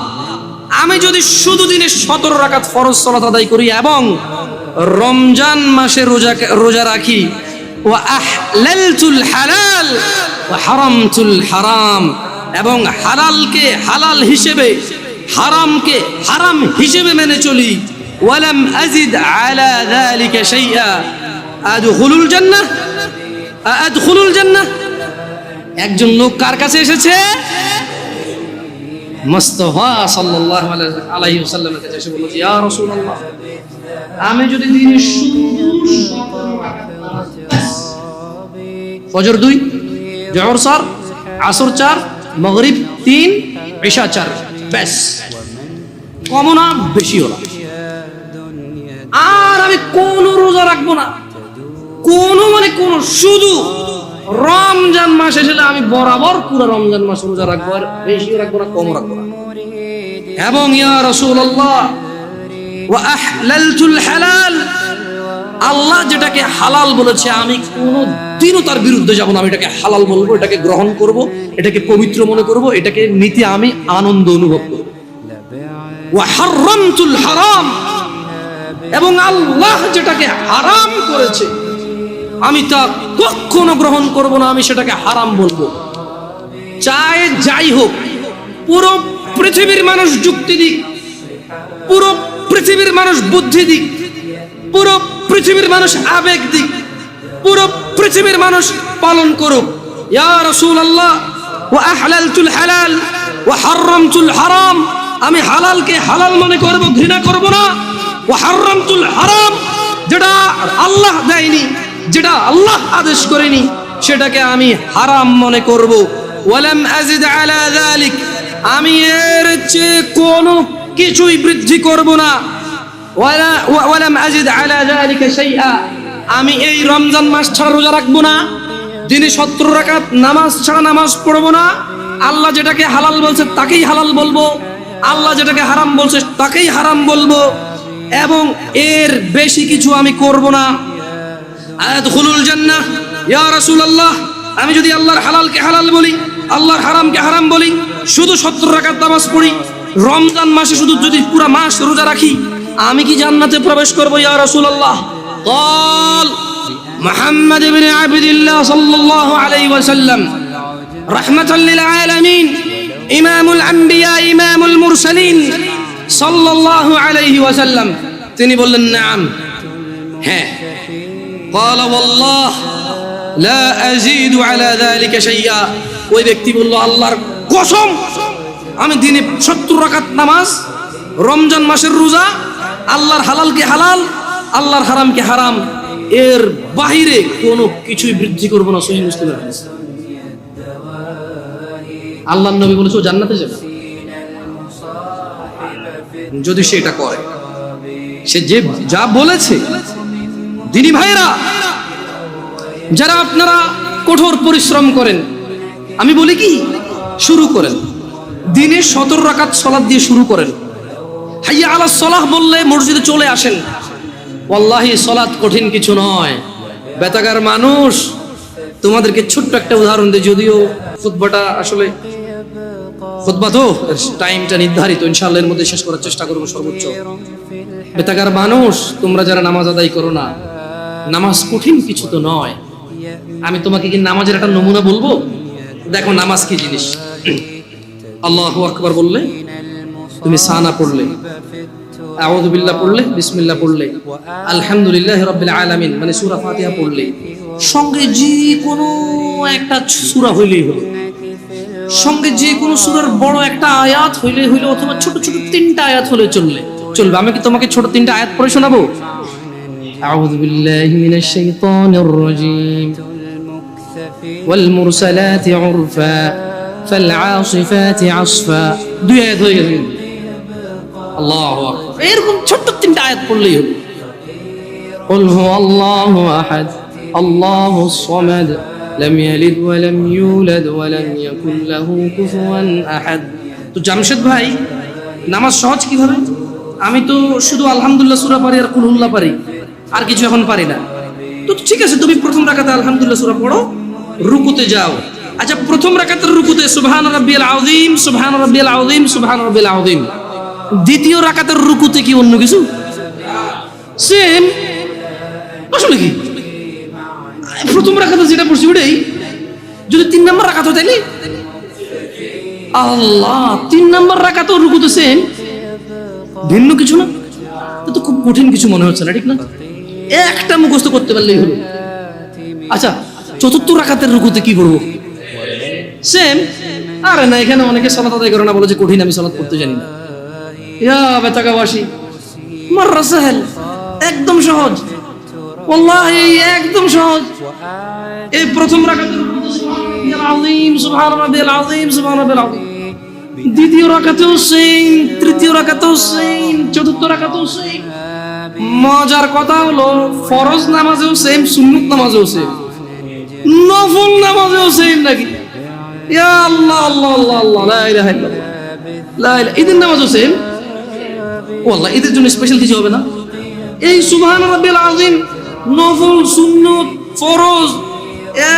আমি যদি শুধু দিনে 17 রাকাত ফরজ সালাত আদায় করি এবং রমজান মাসে রোজা রাখি, ওয়া আহলালতুল হালাল ওয়া হারামতুল হারাম, এবং হালালকে হালাল হিসেবে, হারামকে হারাম হিসেবে মেনে চলি, ওয়ালাম আযিদ আলা যালিকা শাইআ, আদখুলুল জান্নাহ। একজন লোক কার কাছে এসেছে? মুস্তাফা সাল্লাল্লাহু আলাইহি ওয়াসাল্লামের কাছে এসে বলল, ইয়া রাসূলুল্লাহ, আমি যদি দিনে শুধু ফজর 2, জোহর 4, আসর 4, মাগরিব 3, ইশা 4, ব্যাস, কম না বেশিও না, আর আমি কোনো রোজা রাখবো না, কোনো শুধু রমজান মাস এসে আমি বরাবর পুরো রমজান মাস রোজা রাখবো, আর বেশিও রাখবো না, কম রাখবো না। এবং ইয়া রাসূলুল্লাহ, ওয়া আহলালতুল হালাল, আল্লাহ যেটাকে হালাল বলেছে আমি কোনোদিনও তার বিরুদ্ধে যাব না, আমি এটাকে হালাল বলবো, এটাকে গ্রহণ করব, এটাকে পবিত্র মনে করব, এটাকে নিতে আমি আনন্দ অনুভব করব। ওয়া হারামতুল হারাম, এবং আল্লাহ যেটাকে হারাম করেছে আমি তা কখনো গ্রহণ করব না, আমি সেটাকে হারাম বলবো। চাই যাই হোক, পুরো পৃথিবীর মানুষ যুক্তি দিক, পুরো পৃথিবীর মানুষ বুদ্ধি দিক, পুরো পৃথিবীর মানুষ আবেগ দিক, পুরো পৃথিবীর মানুষ পালন করুক, ইয়া রাসূলুল্লাহ, ওয়া আহলালতুল হালাল ওয়া হারামতুল হারাম, আমি হালালকে হালাল মনে করব, ঘৃণা করব না। ওয়া হারামতুল হারাম, যেটা আল্লাহ দেয়নি, যেটা আল্লাহ আদেশ করেনি, সেটাকে আমি হারাম মনে করব। ওয়ালাম আযিদ আলা যালিক, আমি এর চেয়ে কোনো কিছুই বৃদ্ধি করব না। ওয়ালাম আযিদ আলা যালিকা শাইআ, আমি এই রমজান মাস ছাড়া রোজা রাখবো না, দিনে 17 রাকাত নামাজ ছাড়া নামাজ পড়বো না, আল্লাহ যেটাকে হালাল বলছে তাকেই হালাল বলবো, আল্লাহ যেটাকে হারাম বলছে তাকেই হারাম বলবো, এবং এর বেশি কিছু আমি করব না। আদখুলুল জান্নাহ, ইয়া রাসূলুল্লাহ, আমি যদি আল্লাহর হালালকে হালাল বলি, আল্লাহর হারামকে হারাম বলি, শুধু 17 রাকাত নামাজ পড়ি, রমজান মাসে শুধু যদি পুরো মাস রোজা রাখি, আমি কি জান্নাতে প্রবেশ করব ইয়া রাসূলুল্লাহ? قال محمد بن عبد الله صلى الله عليه وسلم رحمة للعالمين إمام الأنبياء إمام المرسلين صلى الله عليه وسلم, তিনি বললেন নাম, হ্যাঁ। قال والله لا أزيد على ذلك شيئا, ওই ব্যক্তি বলল, আল্লাহর কসম, আমি দিনে 70 রাকাত নামাজ, রমজান মাসের রোজা, আল্লাহর হালালকে হালাল, আল্লাহর হারামকে হারাম, এর বাহিরে কোনো কিছুই বৃদ্ধি করব না। সহিহ মুসলিমের হাদিস। আল্লাহর নবী বলেছে ও জান্নাতে যাবে যদি সে এটা করে, সে যে যা বলেছে। দিনী ভাইরা, যারা আপনারা কঠোর পরিশ্রম করেন, আমি বলি কি, শুরু করেন, দিনে 17 রাকাত সালাত দিয়ে শুরু করেন। হাইয়া আলাস সালাহ বললে মসজিদে চলে আসেন। ওয়াল্লাহি সালাত কঠিন কিছু নয়। বেতাগার মানুষ, তোমাদেরকে ছোট্ট একটা উদাহরণ দিই, যদিও খুতবাটা আসলে খুতবা তো টাইমটা নির্ধারিত, ইনশাআল্লাহ এর মধ্যে শেষ করার চেষ্টা করব সর্বোচ্চ। বেতাগার মানুষ, তোমরা যারা নামাজ আদায় করো না, নামাজ কঠিন কিছু তো নয়। আমি তোমাকে কি নামাজের একটা নমুনা বলবো? দেখো নামাজ কি জিনিস। আল্লাহু আকবার বললে, তুমি সানা পড়লে, আউযু বিল্লাহ পড়লে, বিসমিল্লাহ পড়লে, আলহামদুলিল্লাহি রাব্বিল আলামিন মানে সূরা ফাতিহা পড়লে, সঙ্গে যে কোনো একটা সূরা হইলেই হলো, সঙ্গে যে কোনো সূরার বড় একটা আয়াত হইলেই হইলো, অথবা ছোট ছোট 3টা আয়াত হলে চলবে। আমি কি তোমাকে ছোট 3টা আয়াত পড়ে শোনাবো? আউযু বিল্লাহি মিনাশ শাইতানির রাজীম, ওয়াল মুরসালাতি উরফা ফাল আসিফাতি আসফা, 2 আয়াত হয়ে গেল। আল্লাহু আকবার, এরকম ছোট 3টা আয়াত পড়লেই হলো। কুল হুয়াল্লাহু আহাদ আল্লাহুস সামাদ লাম ইয়ালিদ ওয়া লাম ইউলাদ ওয়া লাম ইয়াকুল লাহু কুফুয়ান আহাদ। তো জামশেদ ভাই, নামাজ সহজ কিভাবে? আমি তো শুধু আলহামদুলিল্লাহ সূরা পারি আর কুল হুল্লাহ পারি, আর কিছু এখন পারি না। তো ঠিক আছে, তুমি প্রথম রাকাতে আলহামদুলিল্লাহ সূরা পড়ো, রুকুতে যাও। আচ্ছা, প্রথম রাকাতের রুকুতে সুবহান রাব্বিয়াল আযীম, সুবহান রাব্বিয়াল আযীম, সুবহান রাব্বিয়াল আযীম। দ্বিতীয় রাকাতের রুকুতে কি অন্য কিছু? সেম। আসলে কি প্রথম রাকাতে যেটা পড়ছি ওটাই, যদি 3 নম্বর রাকাত হয় তাইলে আল্লাহ 3 নম্বর রাকাত ও রুকুতে সেম, ভিন্ন কিছু না। তো খুব কঠিন কিছু মনে হচ্ছে না, ঠিক না? একটা মুখস্থ করতে পারলেই হলো। আচ্ছা, চতুর্থ রাকাতের রুকুতে কি করবো? সেম। আরে না, এখানে অনেকে সালাত আদায় করে না, বলে যে কঠিন, আমি সালাত করতে জানি না। ইয়া বেতাকাবাসী, মাররা সাহেল, একদম সহজ, ওয়াল্লাহি একদম সহজ। এই প্রথম রাকাতের আযীম সুবহান রাব্বিল আযীম সুবহান রাব্বিল আযীম, দ্বিতীয় রাকাতেও সেম, তৃতীয় রাকাতেও সেম, চতুর্থ রাকাতেও সেম। মজার কথা হলো ফরজ নামাজেও সেম, সুন্নত নামাজেও সেম, নফল নামাজেও সেম নাকি? ইয়া আল্লাহ আল্লাহ আল্লাহ আল্লাহ, লা ইলাহা ইল্লাল্লাহ, লা ইলাহা। ঈদের নামাজও সেম। ওয়াল্লাহ ঈদের জন্য স্পেশাল কিছু হবে না? এই সুবহান রাব্বিল আযীম, নফল, সুন্নত, ফরজ,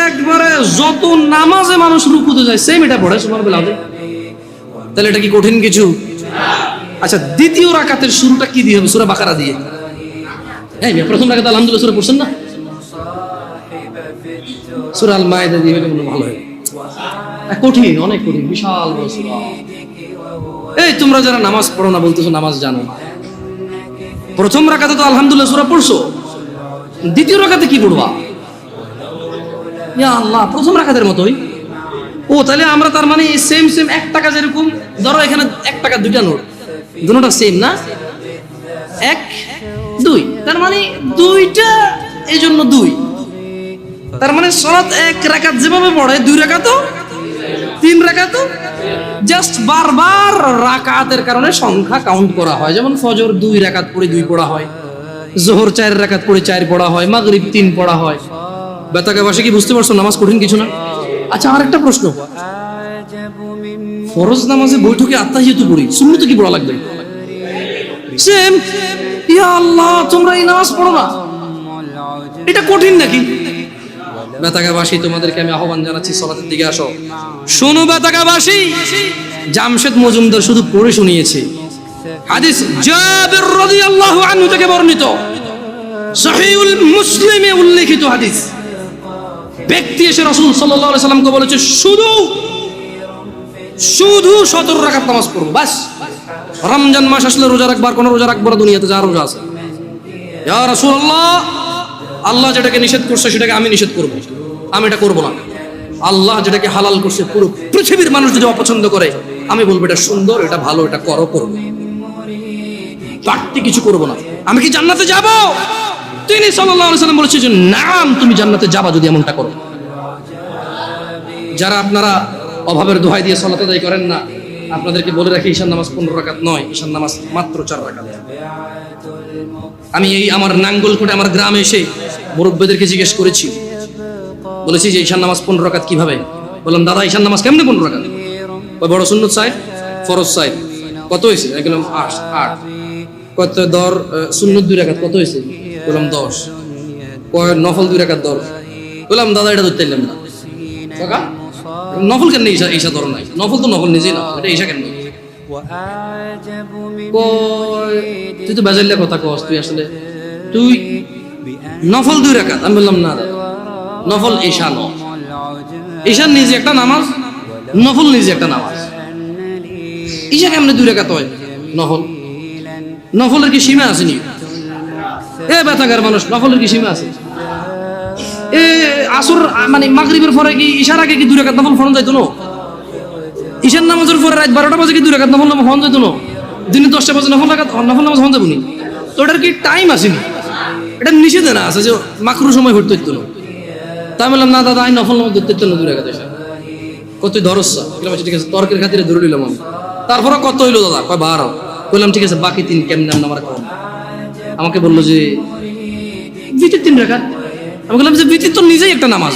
একবারে যত নামাজে মানুষ রুকুতে যায় সেম এটা পড়ে সুবহান রাব্বিল আযীম। তাহলে এটা কি কঠিন কিছু? আচ্ছা, দ্বিতীয় রাকাতের শুরুটা কি দিয়ে হবে? সূরা বাকারা দিয়ে। এই প্রথম রাকাতে আলহামদুলিল্লাহ সূরা পড়ছেন না? সূরা আল মাইদা দিয়ে হলে ভালো হয়। কঠিন, অনেক কঠিন, বিশাল বড় সূরা। এই তোমরা যারা নামাজ পড়ো না বলতেছো নামাজ জানো না, প্রথম রাকাতে তো আলহামদুলিল্লাহ সূরা পড়ছো, দ্বিতীয় রাকাতে কি পড়বা? ইয়া আল্লাহ, প্রথম রাকাতের মতোই। ও তাহলে আমরা তার মানে সেম সেম, 1 টাকা যেরকম, ধরো এখানে 1 টাকা দুইটা নোট, দুটোটা সেম না, 1 2, তার মানে দুইটা, এই জন্য 2। তার মানে সালাত 1 রাকাত যেভাবে পড়ে 2 রাকাতও 3 রাকাতও, জাস্ট বারবার রাকাতের কারণে সংখ্যা কাউন্ট করা হয়। যেমন ফজর 2 রাকাত পড়ে 2 পড়া হয়, যোহর 4 রাকাত পড়ে 4 পড়া হয়, মাগরিব 3 পড়া হয়। বেতাকাবাসী কি বুঝতে পারছো নামাজ কঠিন কিছু না? আচ্ছা, আরেকটা প্রশ্ন, ফরজ নামাজে বৈঠকে আত্তাহিয়াতু পড়ি, সুন্নতে কি পড়া লাগবে? সেম। ইয়া আল্লাহ, তোমরা এই নামাজ পড়ো না, এটা কঠিন নাকি? বেতাকাবাসী, তোমাদেরকে আমি আহ্বান জানাচ্ছি সালাতের দিকে আসো। শোনো বেতাকাবাসী, জামশেদ মজুমদার শুধু পড়ে শুনিয়েছে। হাদিস জাবির রাদিয়াল্লাহু আনহু থেকে বর্ণিত, সহিহুল মুসলিমে উল্লেখিত হাদিস। ব্যক্তি এসে রাসূল সাল্লাল্লাহু আলাইহি সাল্লামকে বলেছে, শুধু 17 রাকাত নামাজ পড়বো, বাস। রমজান মাস আসলে রোজা রাখবার, কোন রোজা রাখবো না দুনিয়াতে, যা রোজা আছে। ইয়া রাসূলুল্লাহ, আল্লাহ যেটাকে নিষেধ করছে সেটাকে আমি নিষেধ করব, আমি এটা করব না। আল্লাহ যেটাকে হালাল করছে, পুরো পৃথিবীর মানুষ যদি অপছন্দ করে, আমি বলবো এটা সুন্দর, এটা ভালো, এটা করো, করবো, বাড়তি কিছু করব না। আমি কি জান্নাতে যাব? তিনি সাল্লাল্লাহু আলাইহি সাল্লাম বলেছেন যে নাম, তুমি জান্নাতে যাবা যদি এমনটা করো। যারা আপনারা অভাবের দোহাই দিয়ে সালাত আদায় করেন না, আপনাদেরকে বলে রাখি, ঈশার নামাজ 15 রাকাত নয়, ঈশার নামাজ মাত্র 4 রাকাত। আমি এই আমার নাঙ্গলকোটে আমার গ্রামে এসে মুরব্বিদেরকে জিজ্ঞেস করেছি, বলেছি যে ঈশার নামাজ 15 রাকাত কিভাবে? বললাম, দাদা ঈশার নামাজ কেমনে 15 রাকাত? ওই বড় সুন্নত সাহেব, ফরজ সাহেব কত হয়েছে? বললাম 8। কত দর সুন্নত 2 রাকাত কত হয়েছে? বললাম 10। কয় নফল 2 রাকাত 10। বললাম দাদা এটা ধরতে না, কাকা নফল কেন ঈশা ধর নাই? নফল তো নফল নিজেই না, এটা ঈশা কেন? তুই তো বেজাইলে কথা কস, তুই আসলে তুই নফল 2 রাকাত। আমি বললাম না দাদা, নফল ঈশা ন, ঈশার নিজে একটা নামাজ, নফল নিজে একটা নামাজ। ঈশা কেমনে 2 রাকাত হয়? নফল, নফলের কি সীমা আছে নি? এ বেতাগার মানুষ, নফলের কি সীমা আছে? এ আসর মানে মাগরিবের পরে কি ঈশার আগে কি 2 রাকাত নফল ফরজ যাইতো না? ঈশার নামাজের পরে রাত 12টা বাজে কি 2 রাকাত নফল ফরজ যাইতো না? দিনে 10টা বাজে নফল নামাজ ফরজ যাবনি? তো এটার কি টাইম আসেনি? এটা নিষেধ না আছে যে মাকরু সময় হইতে হইতো না। তাই বললাম না দাদা, আমি নফল নামাজ ধরতে হইতো না 2 রাকাত ঈশা। কত ধরছা? ঠিক আছে, তর্কের খাতিরে ধরে নিলাম আমি। তারপরে কত হইলো দাদা? কয় 12। বললাম ঠিক আছে, বাকি 3 কেমনে আমার কম? আমাকে বললো যে বিতির 3 রাকাত। আমি বললাম যে বিতির তো নিজেই একটা নামাজ,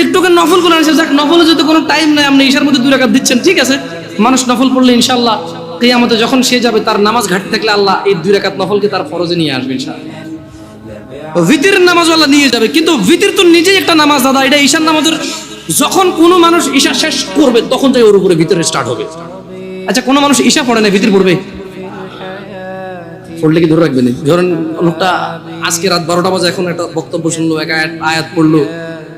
একটুকে নফল করে আনছে, যাক নফলে যদি কোনো টাইম নাই, আপনি ঈশার মধ্যে 2 রাকাত দিচ্ছেন, ঠিক আছে। মানুষ নফল পড়লে ইনশাআল্লাহ কিয়ামতে যখন সে যাবে, তার নামাজ ঘাটতি থাকলে আল্লাহ এই 2 রাকাত নফলকে তার ফরজে নিয়ে আসবে ইনশাআল্লাহ। ভিতরের নামাজ আল্লাহ নিয়ে যাবে, কিন্তু ভিতর তো নিজেই একটা নামাজ দাদা। এটা ঈশার নামাজের যখন কোনো মানুষ ঈশা শেষ করবে তখন তাই ওর উপরে ভিতরে স্টার্ট হবে। আচ্ছা, কোনো মানুষ ঈশা পড়ে না, ভিতর পড়বে? পড়লে কি ধরে রাখবেন? ধরেন লোকটা আজকে রাত 12টা বাজে এখন একটা বক্তব্য শুনলো, এক আয়াত পড়লো,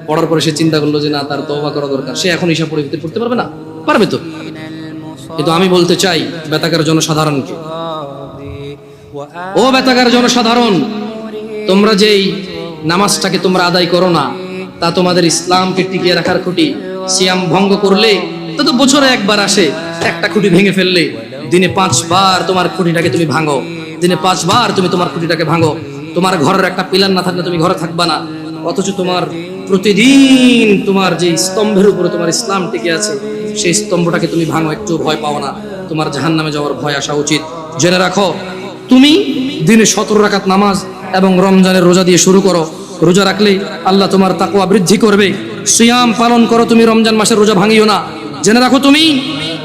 পড়ার পরে সে চিন্তা করলো যে না, তার তওবা করা দরকার, সে এখন ঈশা পড়ে ভিতরে পড়তে পারবে না? পারবে তো। কিন্তু আমি বলতে চাই বেতাকার জনসাধারণকে, ও বেতাকার জনসাধারণ, তোমরা যেই নামাজটাকে তোমরা আদায় করো না, তা তোমাদের ইসলামকে টিকিয়ে রাখার খুঁটি। সিয়াম ভঙ্গ করলে তো বছরে একবার আসে, একটা খুঁটি ভেঙে ফেললে দিনে 5 বার তোমার খুঁটিটাকে তুমি ভাঙো, দিনে 5 বার তুমি তোমার খুঁটিটাকে ভাঙো। তোমার ঘরের একটা পিলার না থাকলে তুমি ঘরে থাকবা না, অথচ তোমার প্রতিদিন তোমার যে স্তম্ভের উপরে তোমার ইসলাম টিকে আছে সেই স্তম্ভটাকে তুমি ভাঙো, একটু ভয় পাও না? তোমার জাহান্নামে যাওয়ার ভয় আসা উচিত। জেনে রাখো, তুমি দিনে 17 রাকাত নামাজ এবং রমজানের রোজা দিয়ে শুরু করো। রোজা রাখলে আল্লাহ তোমার তাকওয়া বৃদ্ধি করবে। সিয়াম পালন করো, তুমি রমজান মাসের রোজা ভাঙিও না। জেনে রাখো,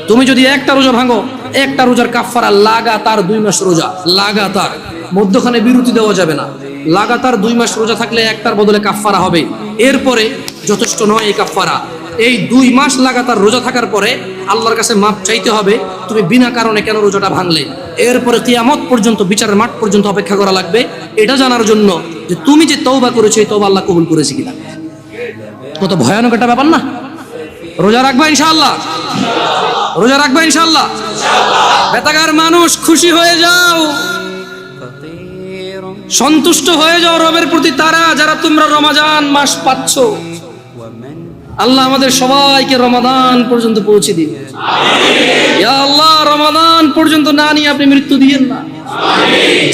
তুমি যদি একটা রোজা ভাঙো, একটা রোজার কাফারা লাগাতার 2 মাস রোজা, লাগাতার, মধ্যখানে বিরতি দেওয়া যাবে না। লাগাতার 2 মাস রোজা থাকলে একটার বদলে কাফারা হবে। এরপরে যথেষ্ট নয় এই কাফারা, এই 2 মাস লাগাতার রোজা থাকার পরে আল্লাহর কাছে মাপ চাইতে হবে তুমি বিনা কারণে কেন রোজাটা ভাঙলে। এরপরে কিয়ামত পর্যন্ত, বিচারের মাঠ পর্যন্ত অপেক্ষা করা লাগবে এটা জানার জন্য যে তুমি যে তওবা করেছো এই তওবা আল্লাহ কবুল করেছে কিনা। কত ভয়ানক একটা ব্যাপার না? রোজা রাখবা ইনশাআল্লাহ, রোজা রাখবা ইনশাআল্লাহ। বেতাগার মানুষ, খুশি হয়ে যাও, সন্তুষ্ট হয়ে যাও রবের প্রতি, তারা যারা তোমরা রমজান মাস পাচ্ছ। আল্লাহ আমাদের সবাইকে রমাদান পর্যন্ত পৌঁছে দিন। ইয়া আল্লাহ, রমাদান পর্যন্ত না নিয়ে আপনি মৃত্যু দিয়েন না।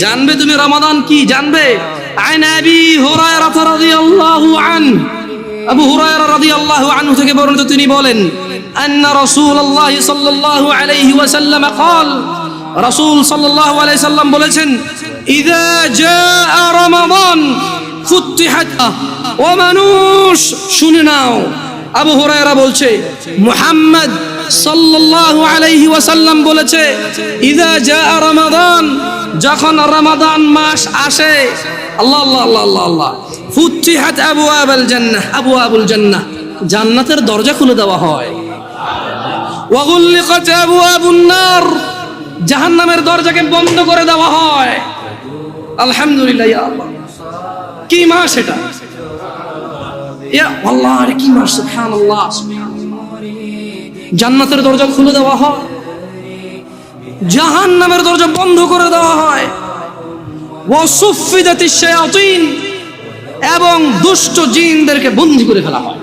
জানবে তুমি রমাদান কি, জানবে। আন আবি হুরায়রা রাদিয়াল্লাহু আনহু, আবু হুরায়রা রাদিয়াল্লাহু আনহু থেকে বর্ণিত, তিনি বলেন, আন্না রাসূলুল্লাহ সাল্লাল্লাহু আলাইহি ওয়াসাল্লাম قال, রাসূল সাল্লাল্লাহু আলাইহি সাল্লাম বলেছেন, ইযা জাআ রমাদান ফুতিহাত। ও মানুষ শুনে নাও, আবু হুরায়রা বলছে, মুহাম্মদ সাল্লাল্লাহু আলাইহি ওয়াসাল্লাম বলেছে, ইযা জাআ রমাদান, যখন রমাদান মাস আসে, আল্লাহ আল্লাহ আল্লাহ আল্লাহ আল্লাহ, ফুতিহাত আবওয়াবুল জান্নাহ, আবওয়াবুল জান্নাহ, জান্নাতের দরজা খুলে দেওয়া হয়। ওয়া গুলিকাত আবওয়াবুন নার, জাহান্নামের দরজাকে বন্ধ করে দেওয়া হয়। আলহামদুলিল্লাহ, ইয়া আল্লাহ, কি মাস এটা, ইয়া আল্লাহ, আরে কি মাস, সুবহানাল্লাহ, জান্নাতের দরজা খুলে দেওয়া হয়, জাহান্নামের দরজা বন্ধ করে দেওয়া হয়। ওয়া সুফিদাতিশ শায়াতিন, এবং দুষ্ট জিনদেরকে বন্দী করে ফেলা হয়।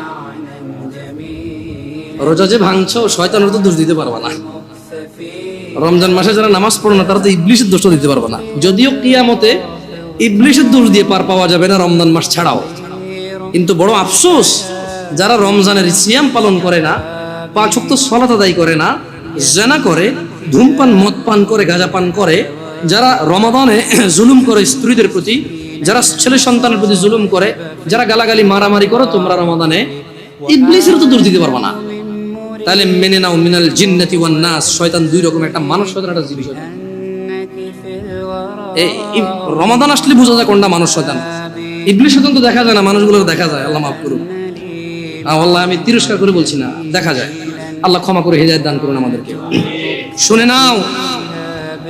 রোজা যে ভাঙছো, শয়তানের তো দোষ দিতে পারবা না। রমজান মাসে যারা নামাজ পড়ো না তারা তো ইবলিসের দোষ দিতে পারবে না। যদিও কিয়ামতে ইবলিসের দোষ দিয়ে পার পাওয়া যাবে না রমজান মাস ছাড়াও, কিন্তু বড় আফসোস যারা রমজানের সিয়াম পালন করে না, 5 ওয়াক্ত সালাত আদায় করে না, জিনা করে, ধূমপান, মদ পান করে, গাঁজা পান করে, যারা রমাদানে জুলুম করে স্ত্রীদের প্রতি, যারা ছেলে সন্তানের প্রতি জুলুম করে, যারা গালাগালি মারামারি করে, তোমরা রমাদানে ইবলিসের তো দোষ দিতে পারবে না। তাহলে মেনে নাও, মিনাল জিন্নাতি ওয়ান নাস, শয়তান 2 রকম, একটা মানুষ শয়তান, একটা জিন শয়তান। এই রমাদান আসলে বোঝা যায় কোনটা মানুষ শয়তান। ইবলিস শয়তান তো দেখা যায় না, মানুষগুলো দেখা যায়। আল্লাহ মাফ করুন, আল্লাহ আমি তিরস্কার করে বলছি না, দেখা যায়। আল্লাহ ক্ষমা করে হেদায়েত দান করুন আমাদেরকে। শুনে নাও,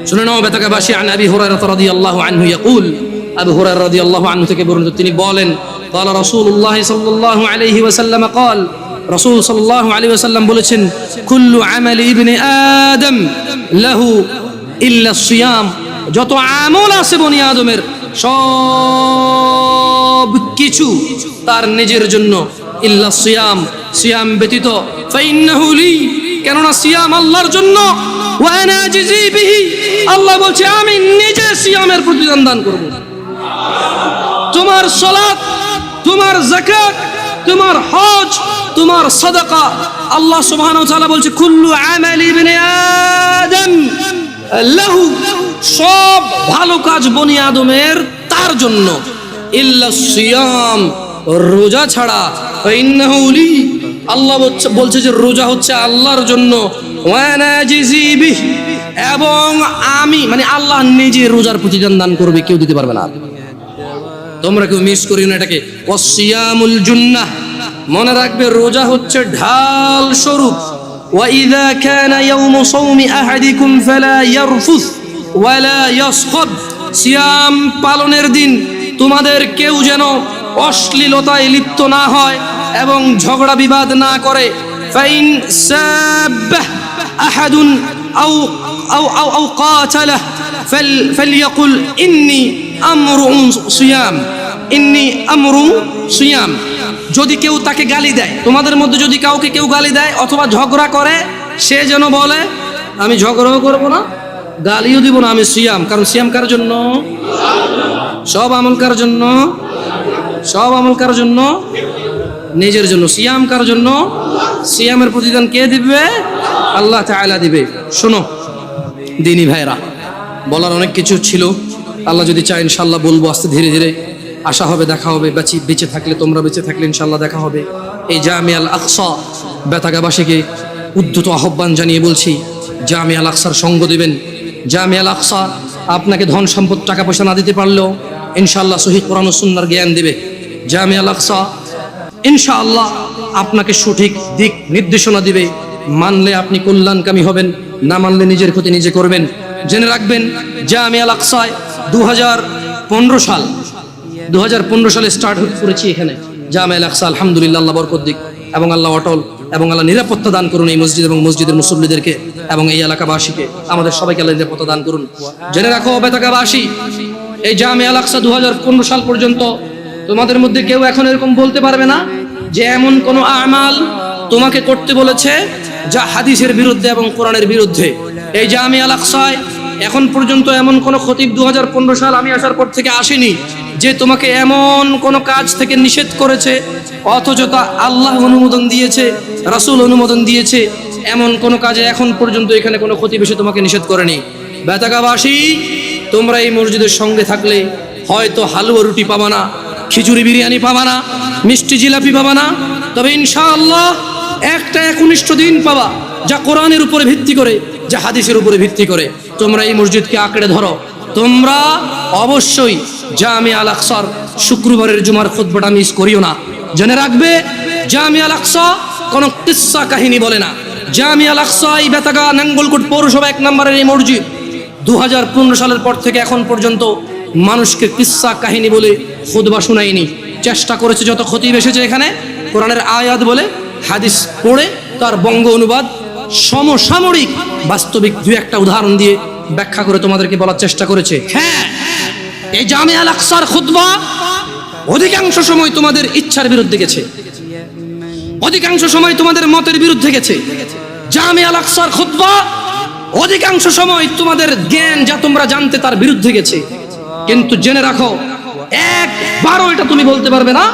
শুনে নাও বেতাকাবাসী, আন আবি হুরায়রা রাদিয়াল্লাহু আনহু ইয়াকুল, আবু হুরায়রা রাদিয়াল্লাহু আনহু থেকে বর্ণিত, তিনি বলেন, قال রাসূলুল্লাহ সাল্লাল্লাহু আলাইহি ওয়াসাল্লাম قال, রাসূল সাল্লাল্লাহু আলাইহি ওয়াসাল্লাম বলেছেন, কুল্লু আমালি ইবনে আদম লাহু ইল্লা সিয়াম, যত আমল আছে বনি আদমের সব কিছু তার নিজের জন্য, ইল্লা সিয়াম, সিয়াম ব্যতীত, ফাইন্নাহু লি, কেননা সিয়াম আল্লাহর জন্য, ওয়া আনা আজজি বিহি, আল্লাহ বলছে আমি নিজে সিয়ামের প্রতিদান দান করব। তোমার সালাত, তোমার যাকাত, তোমার হজ, তোমার সাদাকা, আল্লাহ সুবহানাহু ওয়া তাআলা বলছে, কুল্লু আমালি ইবনে আদম লাহু, সব ভালো কাজ বনি আদমের তার জন্য, ইল্লা সিয়াম, রোজা ছাড়া, ফাইন্নাহু লি, আল্লাহ বলছে যে রোজা হচ্ছে আল্লাহর জন্য, ওয়া আনা আজজি বিহি, এবং আমি মানে আল্লাহ নিজে রোজার প্রতিদান দান করবে, কেউ দিতে পারবে না। তোমরা কেউ মিস করিও না এটাকে। ওয়াসিয়ামুল জুন্নাহ, মনে রাখবে রোজা হচ্ছে ঢাল স্বরূপ। ওয়া ইযা কানা ইয়াউমু সাওমি আহাদিকুম ফালা ইয়ারফুস ওয়ালা ইয়াসখাব, সিয়াম পালনের দিন তোমাদের কেউ যেন অশ্লীলতায় লিপ্ত না হয় এবং ঝগড়া বিবাদ না করে। ফাইন সাবাহ আহাদুন আও আও আও আও কাতালাহ ফালইয়াকুল ইন্নী আমরু সিয়াম, ইন্নী আমরু সিয়াম, যদি কেউ তাকে গালি দেয়, তোমাদের মধ্যে যদি কাউকে কেউ গালি দেয় অথবা ঝগড়া করে, সে যেন বলে আমি ঝগড়াও করবো না, গালিও দিব না, আমি সিয়াম। কারণ সিয়াম কার জন্য? সব আমল কার জন্য? সব আমল কার জন্য? নিজের জন্য। সিয়াম কার জন্য? সিয়ামের প্রতিদান কে দিবে? আল্লাহ তাআলা দিবে। শোনো দিনী ভাইরা, বলার অনেক কিছু ছিল, আল্লাহ যদি চায় ইনশাল্লাহ বলবো আস্তে ধীরে ধীরে। আশা হবে দেখা হবে, বেঁচে থাকলে, তোমরা বেঁচে থাকলে ইনশাল্লাহ দেখা হবে। এই জামিয়া আল আকসা বেতাগাবাসীকে উদ্ধত আহ্বান জানিয়ে বলছি, জামিয়া আল আকসার সঙ্গ দিবেন। জামিয়া আল আকসা আপনাকে ধন সম্পদ টাকা পয়সা না দিতে পারলেও ইনশাআল্লাহ সহিহ কোরআন ও সুন্নাহর জ্ঞান দিবে। জামিয়া আল আকসা ইনশাআল্লাহ আপনাকে সঠিক দিক নির্দেশনা দিবে। মানলে আপনি কল্যাণকামী হবেন, না মানলে নিজের ক্ষতি নিজে করবেন। জেনে রাখবেন জামিয়া আল আকসায় 2015 সালে স্টার্ট করেছি এখানে জামিয়া আল আকসা। আলহামদুলিল্লাহ, আল্লাহ বরকত দিক এবং আল্লাহ অটল এবং আল্লাহ নিরাপত্তা দান করুন এই মসজিদ এবং মসজিদের মুসল্লিদেরকে এবং এই এলাকাবাসীকে, আমাদের সবাইকে আল্লাহ নিরাপত্তা দান করুন। জেনে রাখো বেতাগাবাসী, এই জামিয়া আল আকসা 2015 সাল পর্যন্ত তোমাদের মধ্যে কেউ এখন এরকম বলতে পারবে না যে এমন কোন আমাল তোমাকে করতে বলেছে যা হাদিসের বিরুদ্ধে এবং কোরআনের বিরুদ্ধে। এই জামিয়া আল আকসায় এখন পর্যন্ত এমন কোন খতিব 2015 সাল আমি আসার পর থেকে আসেনি যে তোমাকে এমন কোন কাজ থেকে নিষেধ করেছে অথচ তা আল্লাহ অনুমোদন দিয়েছে, রাসূল অনুমোদন দিয়েছে। এমন কোন কাজে এখন পর্যন্ত এখানে কোনো খতিব এসে তোমাকে নিষেধ করেনি। বেতাগাবাসী, তোমরা এই মসজিদের সঙ্গে থাকলে হয়তো হালুয়া রুটি পাবা না, খিচুড়ি বিরিয়ানি পাবা না, মিষ্টি জিলাপি পাবা না, তবে ইনশাআল্লাহ একটা একনিষ্ঠ দিন পাবা যা কোরআনের উপরে ভিত্তি করে, যা হাদিসের উপরে ভিত্তি করে। তোমরা এই মসজিদকে আঁকড়ে ধরো। তোমরা অবশ্যই জামিয়া আল আকসার শুক্রবারের জুমার খুতবাটা মিস করিও না। জেনে রাখবে জামিয়া আল আকসা কোনো কিস্সা কাহিনী বলে না। জামিয়া আল আকসা এই বেতাগা নাঙ্গলকোট পৌরসভা 1 নম্বরের এই মসজিদ 2015 সালের পর থেকে এখন পর্যন্ত মানুষকে কিস্সা কাহিনী বলে খুতবা শোনায়নি। চেষ্টা করেছে যত খতিব এসেছে এখানে কোরআনের আয়াত বলে, হাদিস পড়ে তার বঙ্গ অনুবাদ সমসাময়িক বাস্তবিক 2-1টা উদাহরণ দিয়ে ব্যাখ্যা করে তোমাদেরকে বলার চেষ্টা করেছে। হ্যাঁ, এই জামিয়া আল আকসার খুতবা অধিকাংশ সময় তোমাদের ইচ্ছার বিরুদ্ধে গেছে, অধিকাংশ সময় তোমাদের মতের বিরুদ্ধে গেছে। জামিয়া আল আকসার খুতবা অধিকাংশ সময় তোমাদের জ্ঞান যা তোমরা জানতে তার বিরুদ্ধে গেছে। কিন্তু জেনে রাখো, একবারও এটা তুমি বলতে পারবে না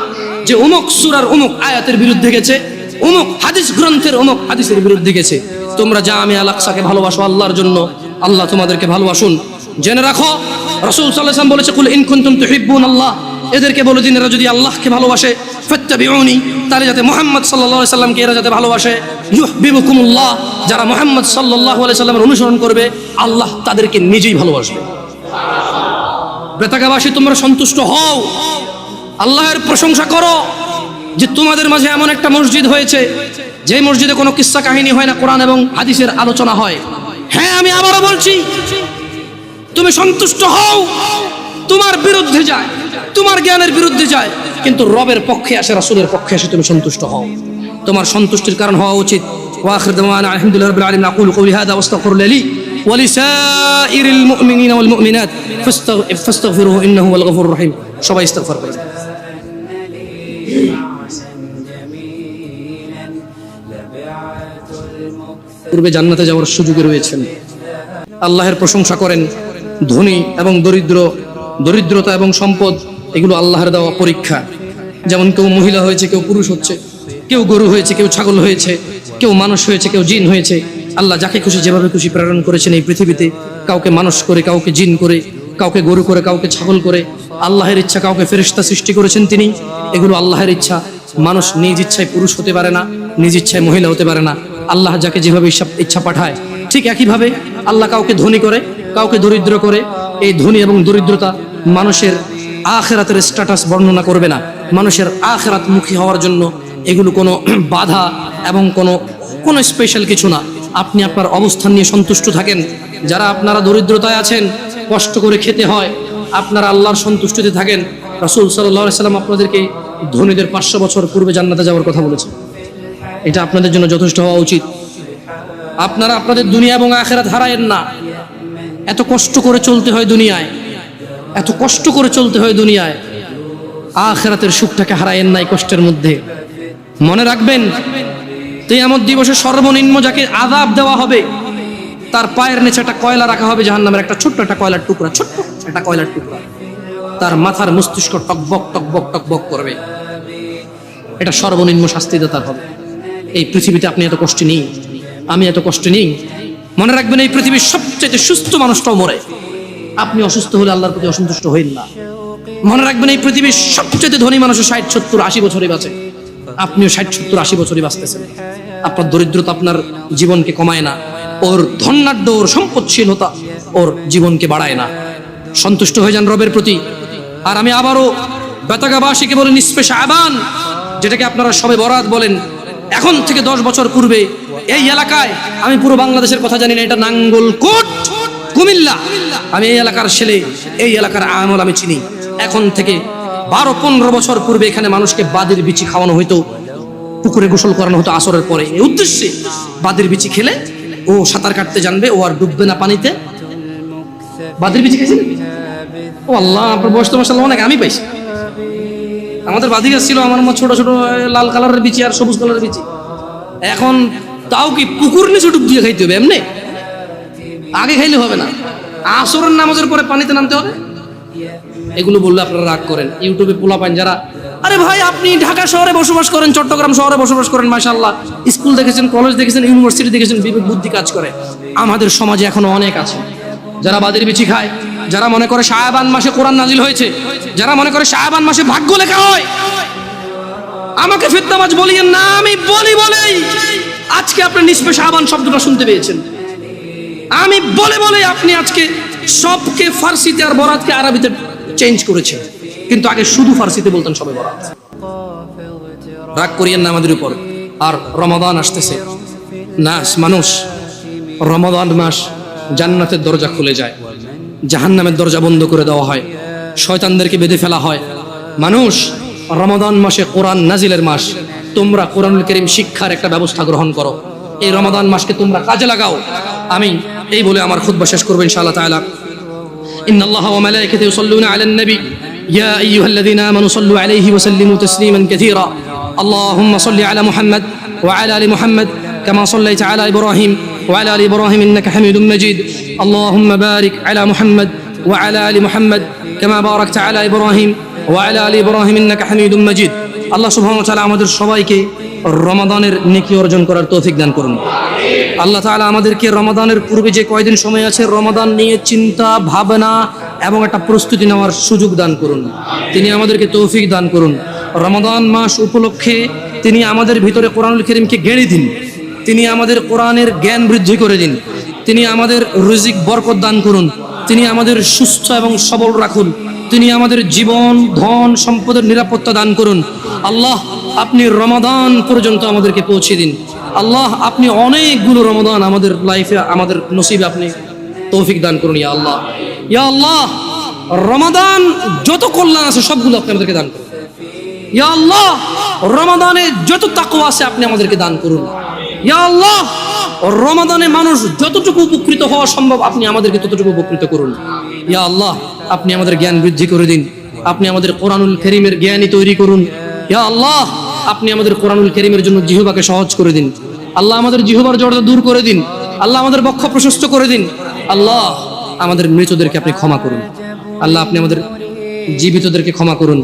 যে অমুক সূরার অমুক আয়াতের বিরুদ্ধে গেছে, অমুক হাদিস গ্রন্থের অমুক হাদিসের বিরুদ্ধে গেছে। তোমরা জামিয়া আল আকসাকে ভালোবাসো আল্লাহর জন্য, আল্লাহ তোমাদেরকে ভালোবাসুন। জেনে রাখো রাসূল সাল্লাল্লাহু আলাইহি ওয়াসাল্লাম বলেছে, কুল ইন কুনতুম তুহিব্বুনাল্লাহ, এদেরকে বলে দিন এরা যদি আল্লাহকে ভালোবাসে, ফাত্তাবিউনি, তাহলে যাতে মুহাম্মদ সাল্লাল্লাহু আলাইহি সাল্লামকে এরা যাতে ভালোবাসে, ইউহিব্বুকুমুল্লাহ, যারা মুহাম্মদ সাল্লাল্লাহু আলাইহি সাল্লামের অনুসরণ করবে আল্লাহ তাদেরকে নিজেই ভালোবাসবে। বেতাগাবাসী, তোমরা সন্তুষ্ট হও, আল্লাহর প্রশংসা করো যে তোমাদের মাঝে এমন একটা মসজিদ হয়েছে যে মসজিদে কোনো কিস্সা কাহিনী হয় না, কোরআন এবং হাদিসের আলোচনা হয়। হ্যাঁ, আমি আবারও বলছি, তুমি সন্তুষ্ট হও। তোমার বিরুদ্ধে যায়, তোমার জ্ঞানের বিরুদ্ধে যায়, কিন্তু রবের পক্ষে আসে, রাসূলের পক্ষে আসে, তুমি সন্তুষ্ট হও। তোমার সন্তুষ্টির কারণ হওয়া উচিত। ওয়া আখিরু দাওয়ানা আলহামদুলিল্লাহি রাব্বিল আলামিন। আকুলু কওলি হাযা ওয়াস্তাগফিরু লি ওয়া লিসাইরিল মুমিনিনা ওয়াল মুমিনাত ফাস্তাগফিরুহু ইন্নাহু হুয়াল গফুরুর রহিম। সবাই ইস্তিগফার করুন। পূর্বে জান্নাতে যাওয়ার সুযোগে রয়েছেন। আল্লাহর প্রশংসা করেন। ধনী এবং দরিদ্রতা এবং সম্পদ এগুলো আল্লাহর দেওয়া পরীক্ষা। যেমন কেউ মহিলা হয়েছে, কেউ পুরুষ হচ্ছে, কেউ গরু হয়েছে, কেউ ছাগল হয়েছে, কেউ মানুষ হয়েছে, কেউ জিন হয়েছে। আল্লাহ যাকে খুশি যেভাবে খুশি প্রেরণ করেছেন এই পৃথিবীতে, কাউকে মানুষ করে, কাউকে জিন করে, কাউকে গরু করে, কাউকে ছাগল করে। আল্লাহের ইচ্ছা, কাউকে ফেরেশতা সৃষ্টি করেছেন তিনি, এগুলো আল্লাহের ইচ্ছা। মানুষ নিজ ইচ্ছায় পুরুষ হতে পারে না, নিজ ইচ্ছায় মহিলা হতে পারে না। আল্লাহ যাকে যেভাবে ইচ্ছা পাঠায়, ঠিক একইভাবে আল্লাহ কাউকে ধনী করে, কাউকে দরিদ্র করে। এই ধনী এবং দরিদ্রতা মানুষের আখিরাতের স্ট্যাটাস বর্ণনা করবে না। মানুষের আখিরাত মুখী হওয়ার জন্য এগুলো কোনো বাধা এবং কোনো স্পেশাল কিছু না। আপনি আপনার অবস্থান নিয়ে সন্তুষ্ট থাকেন। যারা আপনারা দরিদ্রতায় আছেন, কষ্ট করে খেতে হয়, আপনারা আল্লাহর সন্তুষ্টিতে থাকেন। রাসূল সাল্লাল্লাহু আলাইহি সাল্লাম আপনাদেরকে ধনীদের 500 বছর পূর্বে জান্নাতে যাওয়ার কথা বলেছেন। এটা আপনাদের জন্য যথেষ্ট হওয়া উচিত। আপনারা আপনাদের দুনিয়া এবং আখিরাত হারায়েন না। এত কষ্ট করে চলতে হয় দুনিয়ায়, এত কষ্ট করে চলতে হয় দুনিয়ায়। আখিরাতের সুখটাকে হারায়েন নাই কষ্টের মধ্যে। মনে রাখবেন, কিয়ামত দিবসে সর্বনিম্ন যাকে আযাব দেওয়া হবে তার পায়ের নিচে একটা কয়লা রাখা হবে, জাহান্নামের একটা ছোট্ট একটা কয়লার টুকরা, ছোট্ট একটা কয়লার টুকরা। তার মাথার মস্তিষ্ক টকবক টকবক টকবক করবে। এটা সর্বনিম্ন শাস্তিদাতার হবে। এই পৃথিবীতে আপনি এত কষ্ট নেই, আমি এত কষ্ট নেই। মনে রাখবেন, এই পৃথিবীর সবচেয়ে সুস্থ মানুষটাও মরে। আপনি অসুস্থ হলে আল্লাহর প্রতি অসন্তুষ্ট হইন না। মনে রাখবেন, এই পৃথিবীর সবচেয়ে ধনী মানুষও 60, 70, 80 বছরই বাঁচে। আপনিও 60, 70, 80 বছরই বাঁচতেছেন। আপনার দরিদ্রতা আপনার জীবনকে কমায় না, ওর ধনাঢ্য, ওর সম্পদশীলতা ওর জীবনকে বাড়ায় না। সন্তুষ্ট হয়ে যান রবের প্রতি। আর আমি আবারও বেতাগাবাসীকে বলি, নিসফে শাবান, যেটাকে আপনারা সবে বরাত বলেন, এখন থেকে 10 বছর পূর্বে এই এলাকায়, আমি পুরো বাংলাদেশের কথা জানি না, এটা নাঙ্গলকোট, কুমিল্লা, আমি এই এলাকার ছেলে, এই এলাকার আমল আমি চিনি। এখন থেকে 12-15 বছর পূর্বে এখানে মানুষকে বাদের বিচি খাওয়ানো হইতো, পুকুরে গোসল করানো হতো আসরের পরে। এই উদ্দেশ্যে বাদের বিচি খেলে ও সাঁতার কাটতে জানবে, ও আর ডুববে না পানিতে। বাদের বিচি খেয়েছিলেন? ও আল্লাহ, আপনার বয়স তো মাশাআল্লাহ অনেক। আমি পাইছি, আমাদের বাদি গাছ ছিল, আমার মা ছোট ছোট লাল কালারের বিচি আর সবুজ কালারের বিচি। এখন তাও কি পুকুর নিচে ডুব দিয়ে খাইতে হবে? এমনি আগে খাইলে হবে না, আসরের নামাজের পরে পানিতে নামতে হবে। এগুলো বললে আপনারা রাগ করেন। ইউটিউবে পোলা পান যারা, আরে ভাই আপনি ঢাকা শহরে বসবাস করেন, চট্টগ্রাম শহরে বসবাস করেন, মাশাআল্লাহ, স্কুল দেখেছেন, কলেজ দেখেছেন, ইউনিভার্সিটি দেখেছেন, বিবেক বুদ্ধি কাজ করে। আমাদের সমাজে এখনো অনেক আছে যারা বাদের বিচি খায়, যারা মনে করে শাবান মাসে কোরআন নাজিল হয়েছে, যারা মনে করে শাবান মাসে ভাগ্য লেখা হয়। আমাকে ফিতনাবাজ বলিয়েন না, আমি বলি বলেই আজকে আপনি নিসফে শাবান শব্দটা শুনতে পেয়েছেন। আমি বলে বলে আপনি আজকে সবকে ফার্সিতে আর বরাতকে আরবিতে চেঞ্জ করেছেন, কিন্তু আগে শুধু ফার্সিতে বলতেন সবে বরাত। রাগ করিয়েন না আমাদের উপর। আর রমাদান আসতেছে, মানুষ রমাদান মাস জান্নাতের দরজা খুলে যায়, জাহান্নামের দরজা বন্ধ করে দেওয়া হয়, শয়তানদেরকে বেঁধে ফেলা হয়। মানুষ রমাদান মাসে কোরআন নাজিলের মাস, তোমরা কোরআনুল কারীম শিক্ষার একটা ব্যবস্থা গ্রহণ করো, এই রমাদান মাসকে তোমরা কাজে লাগাও। আমি এই বলে আমার খুতবা শেষ করব ইনশাআল্লাহ তাআলা। ইন্নাল্লাহা ওয়া মালাইকাতাহু ইউসাল্লুনা আলান নবী ইয়া আইয়ুহাল্লাযীনা আমানু সাল্লু আলাইহি ওয়া সাল্লিমু তাসলিমান কাসীরা। আল্লাহুম্মা সাল্লি আলা মুহাম্মাদ ওয়া আলা আলি মুহাম্মাদ কামা সাল্লাইতা আলা ইব্রাহিম ওয়া আলা আলি ইব্রাহিম ইন্নাকা হামিদুম মাজিদ। আল্লাহুম্মা বারিক আলা মুহাম্মাদ ওয়া আলা আলি মুহাম্মাদ কামা বারাকতা আলা ইব্রাহিম ওয়া আলা আলি ইব্রাহিম ইন্নাকা হামিদুম মাজিদ। আল্লাহ সুবহানাহু ওয়া তাআলা আমাদের সবাইকে রমাদানের নেকি অর্জন করার তৌফিক দান করুন। আল্লাহ তাআলা আমাদেরকে রমাদানের পূর্বে যে কয়দিন সময় আছে, রমাদান নিয়ে চিন্তা ভাবনা এবং একটা প্রস্তুতি নেওয়ার সুযোগ দান করুন। তিনি আমাদেরকে তৌফিক দান করুন। রমাদান মাস উপলক্ষে তিনি আমাদের ভিতরে কোরআনুল কারীমকে গেড়ে দিন, তিনি আমাদের কোরআনের জ্ঞান বৃদ্ধি করে দিন, তিনি আমাদের রিজিক বরকত দান করুন, তিনি আমাদের সুস্থ এবং সবল রাখুন, তিনি আমাদের জীবন ধন সম্পদের নিরাপত্তা দান করুন। আল্লাহ, আপনি রমাদান পর্যন্ত আমাদেরকে পৌঁছে দিন। আল্লাহ, আপনি অনেকগুলো রমাদান আমাদের লাইফে, আমাদের নসিবে আপনি তৌফিক দান করুন। ইয়া আল্লাহ, ইয়া আল্লাহ, রমাদান যত কল্যাণ আছে সবগুলো আপনি আমাদেরকে দান করুন। ইয়া আল্লাহ, রমাদানে যত তাকওয়া আছে আপনি আমাদেরকে দান করুন। ইয়া আল্লাহ, রমাদানে মানুষ যতটুকু উপকৃত হওয়া সম্ভব আপনি আমাদেরকে ততটুকু উপকৃত করুন। ইয়া আল্লাহ, আপনি আমাদের জ্ঞান বৃদ্ধি করে দিন, আপনি আমাদের কোরআনুল কারীমের জ্ঞানী তৈরি করুন। ইয়া আল্লাহ, আপনি আমাদের কোরআনুল কারীমের জন্য জিহ্বাকে সহজ করে দিন। আল্লাহ, আমাদের জিহ্বার জড়তা দূর করে দিন। আল্লাহ, আমাদের বক্ষ প্রশস্ত করে দিন। আল্লাহ, আমাদের মৃতদেরকে আপনি ক্ষমা করুন। আল্লাহ, আপনি আমাদের জীবিতদেরকে ক্ষমা করুন।